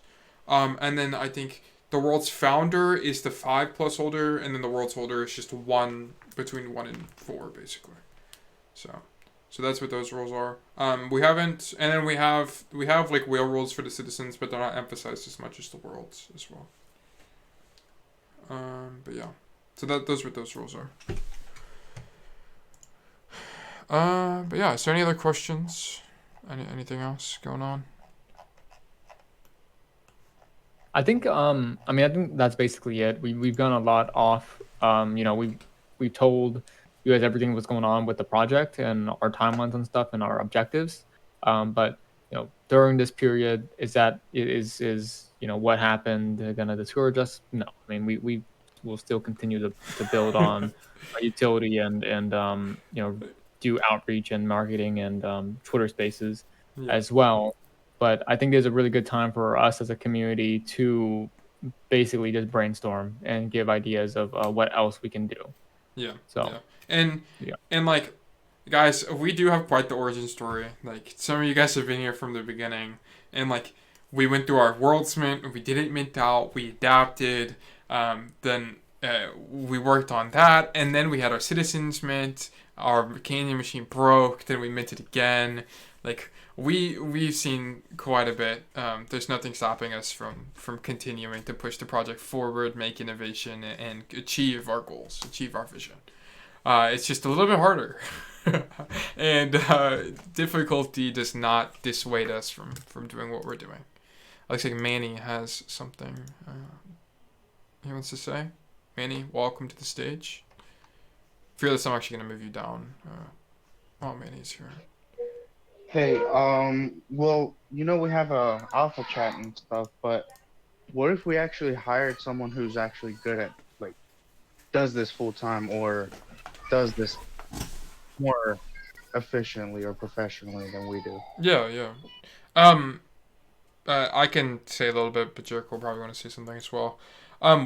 And then I think the world's founder is the 5 plus holder, and then the world's holder is just between 1 and 4, basically. So that's what those rules are. We haven't, and then we have like whale rules for the citizens, but they're not emphasized as much as the worlds as well. But yeah, so those are what those rules are. But yeah, is there any other questions? Anything else going on? I think I think that's basically it. We've gone a lot off. We told you guys everything was going on with the project and our timelines and stuff and our objectives. But during this period, is what happened gonna discourage us? No. I mean, we will still continue to build on our utility and do outreach and marketing and Twitter Spaces as well. But I think there's a really good time for us as a community to basically just brainstorm and give ideas of what else we can do. Yeah. So. Yeah. And like, guys, we do have quite the origin story. Like, some of you guys have been here from the beginning, and like, we went through our Worlds Mint, we didn't mint out, we adapted, then we worked on that, and then we had our Citizens Mint, our Canyon machine broke, then we minted again. Like, we've seen quite a bit. There's nothing stopping us from continuing to push the project forward, make innovation, and achieve our goals, achieve our vision. It's just a little bit harder. And difficulty does not dissuade us from doing what we're doing. Looks like Manny has something he wants to say. Manny, welcome to the stage. Fearless, I'm actually going to move you down. Manny's here. Hey, well, we have a alpha chat and stuff, but what if we actually hired someone who's actually good at, like, does this full time or does this more efficiently or professionally than we do? Yeah. I can say a little bit, but Jericho will probably want to say something as well.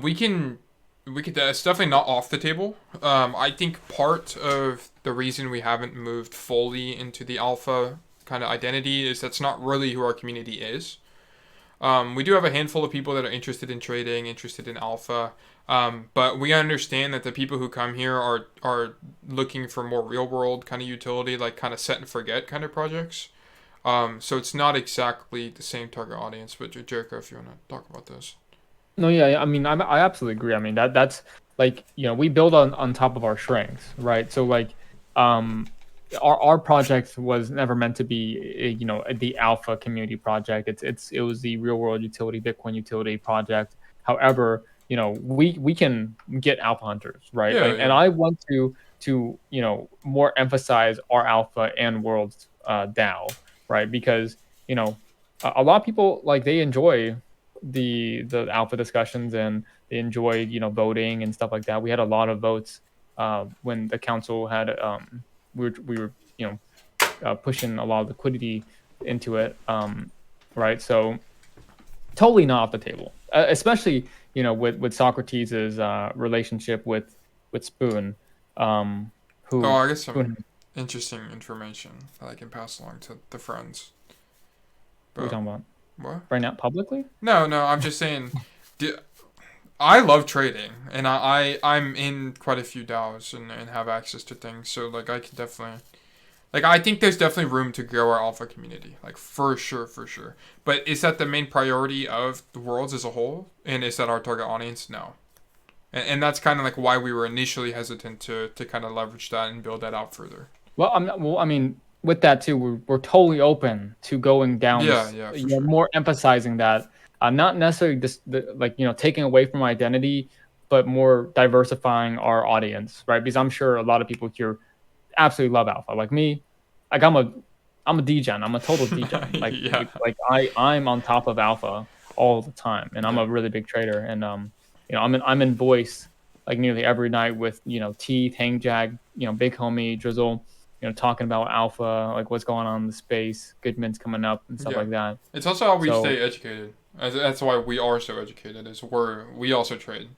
We could. It's definitely not off the table. I think part of the reason we haven't moved fully into the alpha kind of identity is that's not really who our community is. We do have a handful of people that are interested in trading, interested in alpha, but we understand that the people who come here are looking for more real world kind of utility, like kind of set and forget kind of projects. So it's not exactly the same target audience. But Jericho, if you want to talk about this. No, yeah, I mean, I absolutely agree. I mean, that's like, we build on top of our strengths, right? So like, our project was never meant to be the alpha community project. It was the real world utility Bitcoin utility project. However, we can get alpha hunters, right? Yeah, And yeah. I want to more emphasize our alpha and worlds DAO, right? Because a lot of people like they enjoy the alpha discussions, and they enjoy voting and stuff like that. We had a lot of votes when the council had we were pushing a lot of liquidity into it, right? So totally not off the table, especially with Socrates's relationship with Spoon, Oh, who I guess some Spoon interesting information that I can pass along to the friends. who are we But talking about what? right now publicly. No, no, I'm just saying. d- I love trading, and I'm in quite a few DAOs and have access to things. So like I can definitely like I think there's definitely room to grow our alpha community, like for sure, for sure. But is that the main priority of the worlds as a whole? And is that our target audience? No. And that's kind of like why we were initially hesitant to kind of leverage that and build that out further. Well, I mean, with that too, we're totally open to going down, Yeah, yeah, for sure. more emphasizing that, not necessarily just like taking away from identity, but more diversifying our audience, right? Because I'm sure a lot of people here absolutely love alpha, like me. Like I'm a degen. I'm a total degen. Like Yeah, I'm on top of alpha all the time, and I'm yeah, a really big trader, and I'm in voice like nearly every night with Teeth, Hangjag, Big Homie, Drizzle, talking about alpha, like what's going on in the space, Goodman's coming up and stuff yeah. like that. It's also how we So stay educated. That's why we are so educated. Is we also trade,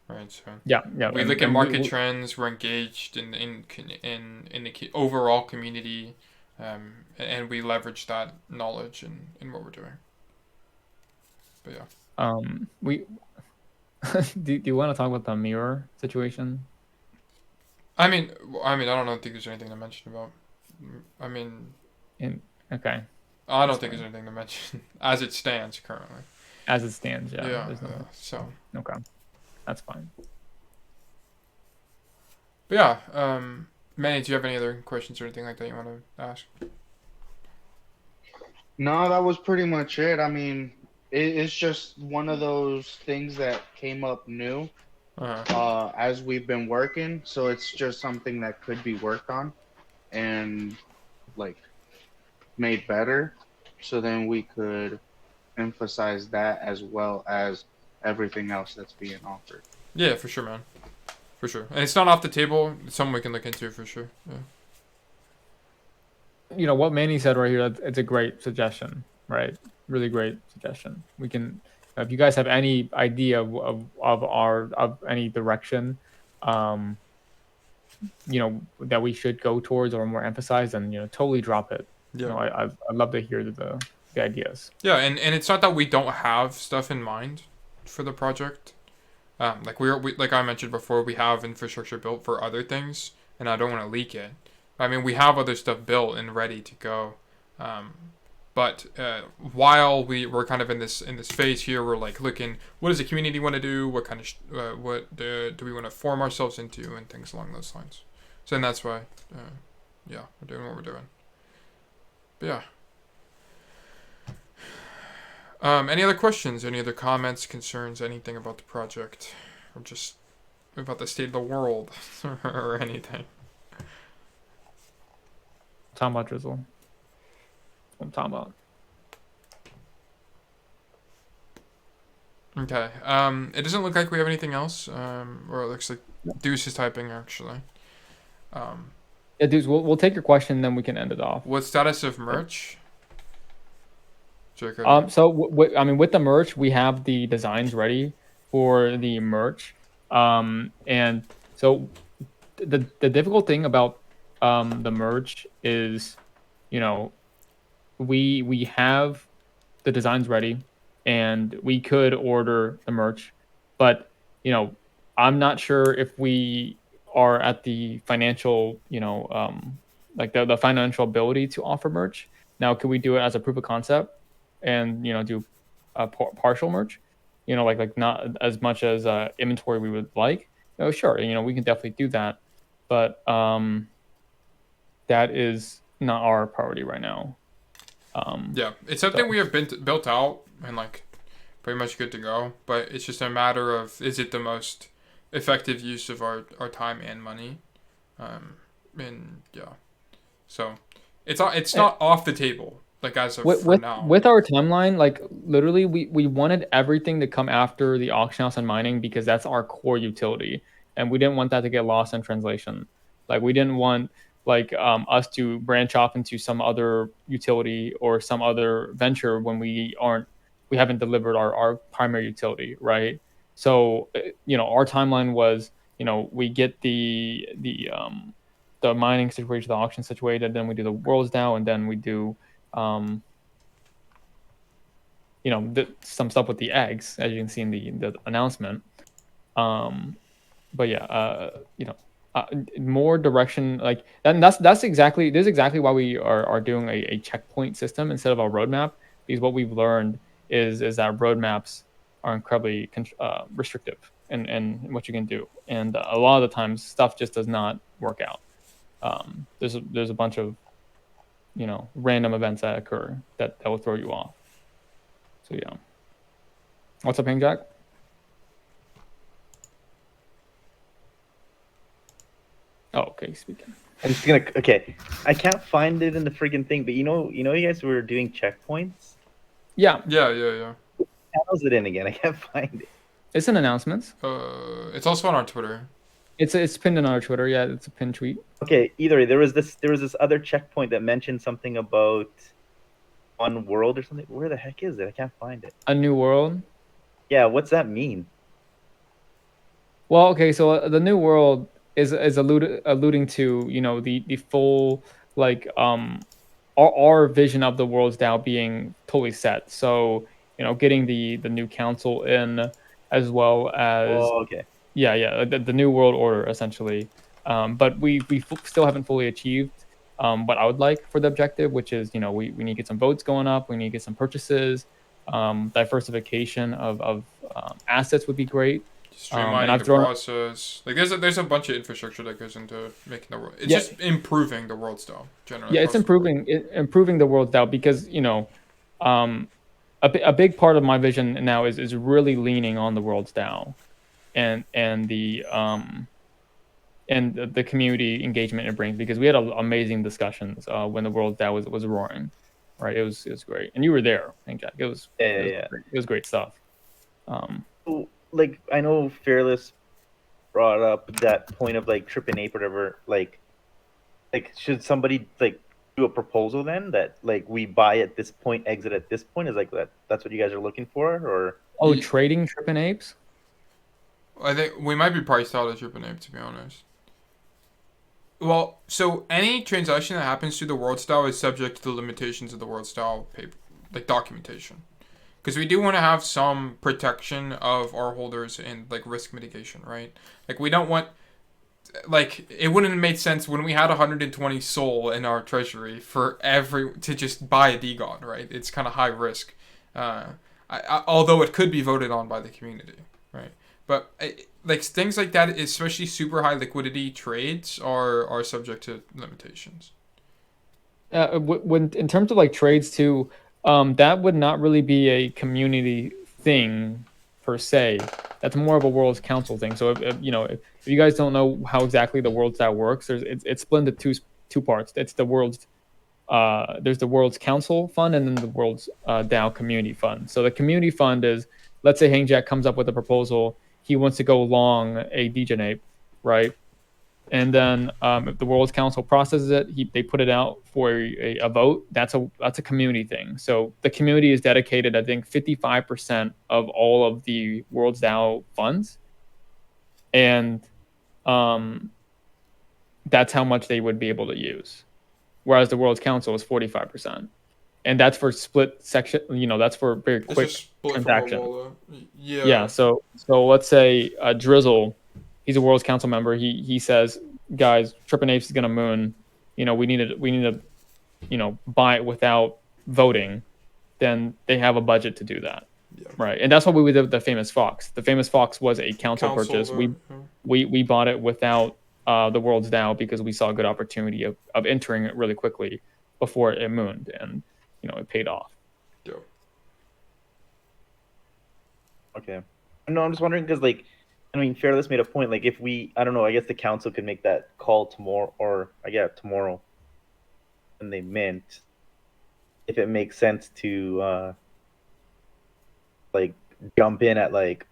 right? So yeah, yeah, we look at and market trends. We're engaged in the overall community, and we leverage that knowledge in what we're doing. But yeah. we do you want to talk about the mirror situation? I don't think there's anything to mention about. I mean, In Okay, I don't that's think there's fine. anything to mention as it stands currently. As it stands, yeah, Yeah, there's no. yeah. So, Okay, that's fine. but yeah, Manny, do you have any other questions or anything like that you want to ask? No, that was pretty much it. I mean, it's just one of those things that came up new Uh-huh. as we've been working. So it's just something that could be worked on and like made better. So then we could emphasize that as well as everything else that's being offered. Yeah, for sure, man. For sure. And it's not off the table. It's something we can look into for sure. Yeah. What Manny said right here, it's a great suggestion, right? Really great suggestion. We can, if you guys have any idea of any direction, um, that we should go towards or more emphasize, then totally drop it. Yeah. I'd love to hear the ideas. Yeah, and it's not that we don't have stuff in mind for the project. Like like I mentioned before, we have infrastructure built for other things, and I don't want to leak it. I mean, we have other stuff built and ready to go. But while we're kind of in this phase here, we're like looking, what does the community want to do? What kind of what do we want to form ourselves into, and things along those lines. So and that's why, yeah, we're doing what we're doing. But yeah. Any other questions? Any other comments, concerns, anything about the project, or just about the state of the world, or anything? Talking about Drizzle. That's what I'm talking about. Okay. It doesn't look like we have anything else. Or it looks like Deuce is typing actually. Yeah, dudes, we'll take your question, then we can end it off. What status of merch? Jacob. So with the merch, we have the designs ready for the merch. And so the difficult thing about the merch is, we have the designs ready, and we could order the merch, but I'm not sure if we are at the financial, like the financial ability to offer merch. Now, could we do it as a proof of concept and do a partial merch? Like not as much as inventory we would like. Oh, sure, we can definitely do that, but that is not our priority right now. Yeah, it's something we have been built out and like pretty much good to go. But it's just a matter of, is it the most effective use of our time and money? And yeah, so it's not off the table like as of for now. With our timeline, like literally we wanted everything to come after the auction house and mining because that's our core utility, and we didn't want that to get lost in translation. Like we didn't want like us to branch off into some other utility or some other venture when we haven't delivered our primary utility, right? So our timeline was, we get the mining situation, the auction situated, then we do the worlds DAO, and then we do some stuff with the eggs, as you can see in the announcement. But yeah, more direction like that. And that's exactly why we are doing a checkpoint system instead of a roadmap, because what we've learned is that roadmaps are incredibly restrictive in what you can do, and a lot of the times stuff just does not work out. There's a bunch of random events that occur that will throw you off. So yeah. What's up, Hang Jack? Oh, okay, speaking. I'm just gonna. Okay, I can't find it in the freaking thing, but you guys were doing checkpoints. Yeah. Yeah. How's it in again? I can't find it. It's in announcements. It's also on our Twitter. It's pinned in our Twitter. Yeah, it's a pinned tweet. Okay, either way, there was this other checkpoint that mentioned something about one world or something. Where the heck is it? I can't find it. A new world. Yeah, what's that mean? Well, okay, so the new world is alluding to the full like our vision of the worlds DAO being totally set. So getting the new council in, as well as okay. Yeah, the new world order essentially. But we still haven't fully achieved what I would like for the objective, which is we need to get some votes going up. We need to get some purchases. Diversification of assets would be great. Streamlining the process. Like there's a bunch of infrastructure that goes into making the world. It's just improving the world style generally. Yeah, it's improving the world style because a big part of my vision now is really leaning on the world style, and the community engagement it brings, because we had amazing discussions when the world DAO was roaring, right? It was great, and you were there, I think, Jack. It was great stuff. Like I know Fearless brought up that point of like Trip and Ape, whatever. Like should somebody like do a proposal then that like we buy at this point, exit at this point? Is like that's what you guys are looking for, or trading Trip and Apes? I think we might be priced out of Trip and Ape, to be honest. Well, so any transaction that happens through the world style is subject to the limitations of the world style paper, like documentation. Because we do want to have some protection of our holders and like risk mitigation, right? Like we don't want, like it wouldn't have made sense when we had 120 SOL in our treasury for to just buy a DeGod, right? It's kind of high risk, although it could be voted on by the community, right? But like things like that, especially super high liquidity trades, are subject to limitations. When in terms of like trades too. That would not really be a community thing per se. That's more of a World's Council thing. So if you guys don't know how exactly the World's DAO works, it's split into two parts. It's the World's there's the World's Council fund and then the World's DAO community fund. So the community fund is, let's say Hangjack comes up with a proposal. He wants to go long a Degenape, right? And then if the World's Council processes it, they put it out for a vote. That's a community thing. So the community is dedicated, I think, 55% of all of the World's DAO funds, and that's how much they would be able to use. Whereas the World's Council is 45%, and that's for split section. That's for very quick transaction. Yeah. So let's say Drizzle. He's a World's Council member. He says, guys, Trip and Apes is gonna moon. We need to buy it without voting. Then they have a budget to do that, right? And that's what we did with the Famous Fox. The Famous Fox was a council purchase. We bought it without the World's DAO because we saw a good opportunity of entering it really quickly before it mooned, and it paid off. Yeah. Okay. No, I'm just wondering because, like, I mean, Fearless made a point. Like, if I don't know, I guess the council could make that call tomorrow, or tomorrow, when they mint, if it makes sense to, like, jump in at like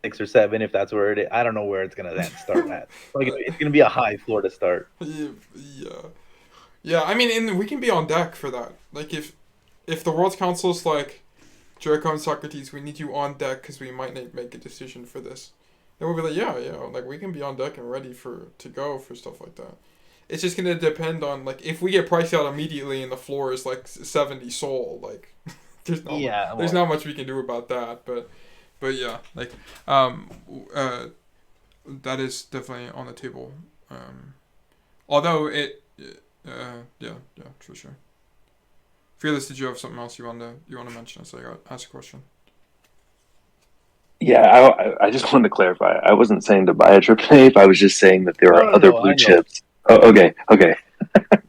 6 or 7, if that's where it is. I don't know where it's gonna then start at. Like, it's gonna be a high floor to start. Yeah. I mean, and we can be on deck for that. Like, if the World's Council's like, Draco and Socrates, we need you on deck because we might make a decision for this. Then we'll be like, yeah, like we can be on deck and ready to go for stuff like that. It's just gonna depend on like if we get priced out immediately and the floor is like 70 soul, like there's not much we can do about that. But yeah, like that is definitely on the table. Although yeah, for sure. Fearless, did you have something else you want to mention as I ask a question? Yeah, I just wanted to clarify. I wasn't saying to buy a triple ape. I was just saying that there are other blue chips. Oh, okay.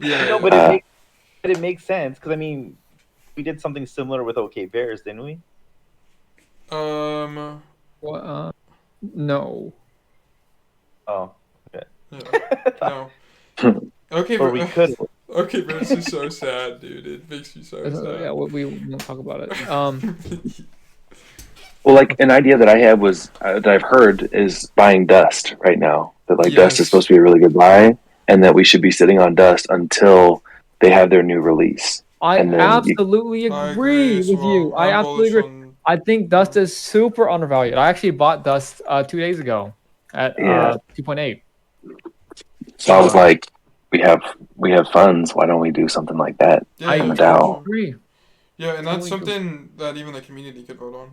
Yeah. No, but it makes sense because I mean, we did something similar with OK Bears, didn't we? Well, no. Oh, okay. Yeah. No. Okay, or we could. Okay, but it's just so sad, dude. It makes me so sad. Yeah, we won't talk about it. Well, like an idea that I had was that I've heard is buying Dust right now. That like Dust is supposed to be a really good buy, and that we should be sitting on Dust until they have their new release. I absolutely agree with you. I absolutely agree. I think Dust is super undervalued. I actually bought Dust 2 days ago at 2.8. So I was like, we have funds. Why don't we do something like that? Yeah, on the DAO. Agree. Yeah, and that's something that even the community could vote on.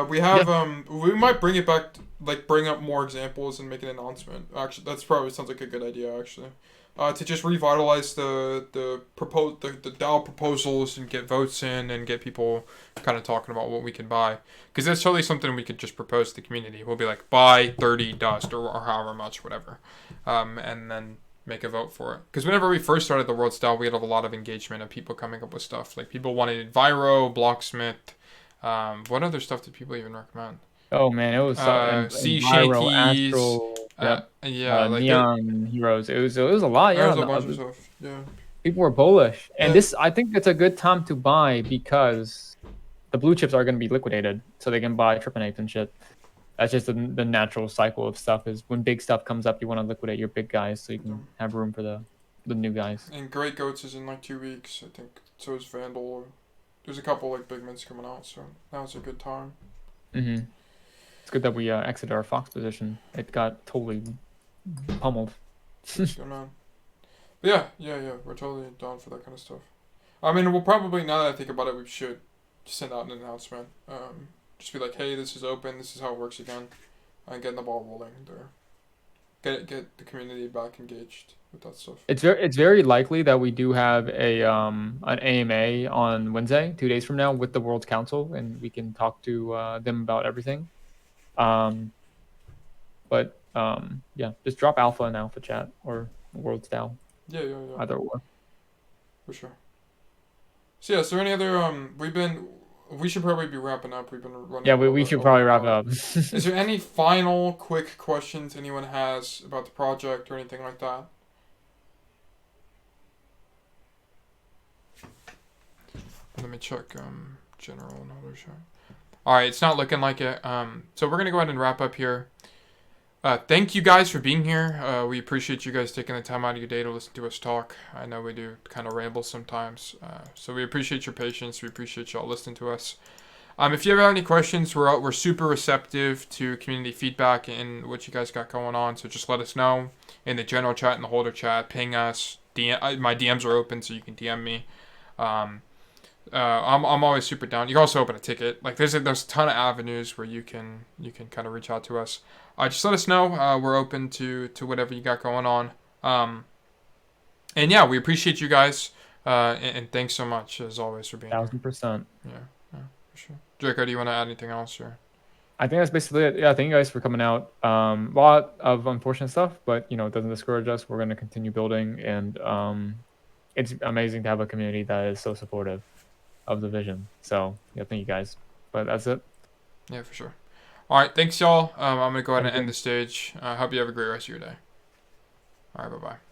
We have we might bring it back, like bring up more examples and make an announcement. Actually, that's probably sounds like a good idea. Actually, to just revitalize the DAO proposals and get votes in and get people kind of talking about what we can buy, because that's totally something we could just propose to the community. We'll be like, buy 30 Dust or however much, whatever, and then make a vote for it. Because whenever we first started the World Style, we had a lot of engagement of people coming up with stuff. Like people wanted Viro, Blocksmith. What other stuff did people even recommend? Oh man, it was Sea Viro, Shanties. Astral, Neon Heroes. It was a lot. There Yeah, was a bunch of stuff. Yeah. People were bullish, and I think it's a good time to buy because the blue chips are going to be liquidated, so they can buy triple apes and shit. That's just the natural cycle of stuff. Is when big stuff comes up, you want to liquidate your big guys so you can have room for the new guys. And Great Goats is in like 2 weeks, I think. So is Vandal. There's a couple like big mints coming out, so now's a good time. Mm-hmm. It's good that we exited our Fox position. It got totally pummeled. Good man. But yeah. We're totally down for that kind of stuff. I mean, we'll probably, now that I think about it, we should send out an announcement. Just be like, hey, this is open. This is how it works again, and getting the ball rolling there. Get the community back engaged with that stuff. It's very likely that we do have an AMA on Wednesday, 2 days from now, with the World Council, and we can talk to them about everything. Yeah, just drop alpha in alpha chat or World Style. Yeah. Either or. For sure. So yeah, is there any other we should probably be wrapping up. We've been running. Yeah, we should probably wrap it up. Is there any final quick questions anyone has about the project or anything like that? Let me check general and other chat. Alright, it's not looking like it. So we're gonna go ahead and wrap up here. Thank you guys for being here. We appreciate you guys taking the time out of your day to listen to us talk. I know we do kind of ramble sometimes. So we appreciate your patience. We appreciate y'all listening to us. If you ever have any questions, we're super receptive to community feedback and what you guys got going on. So just let us know in the general chat and the holder chat. Ping us. My DMs are open, so you can DM me. I'm always super down. You can also open a ticket. Like there's a ton of avenues where you can kind of reach out to us. Just let us know. We're open to whatever you got going on. And yeah, we appreciate you guys. And thanks so much as always for being 1000%. here. Yeah, for sure. Draco, do you want to add anything else or? I think that's basically it. Yeah, thank you guys for coming out. A lot of unfortunate stuff, but you know, it doesn't discourage us. We're going to continue building, and it's amazing to have a community that is so supportive of the vision. So yeah, thank you guys. But that's it. Yeah, for sure. All right, thanks y'all. I'm gonna go ahead and Thank you. end the stage. I hope you have a great rest of your day. All right, bye bye.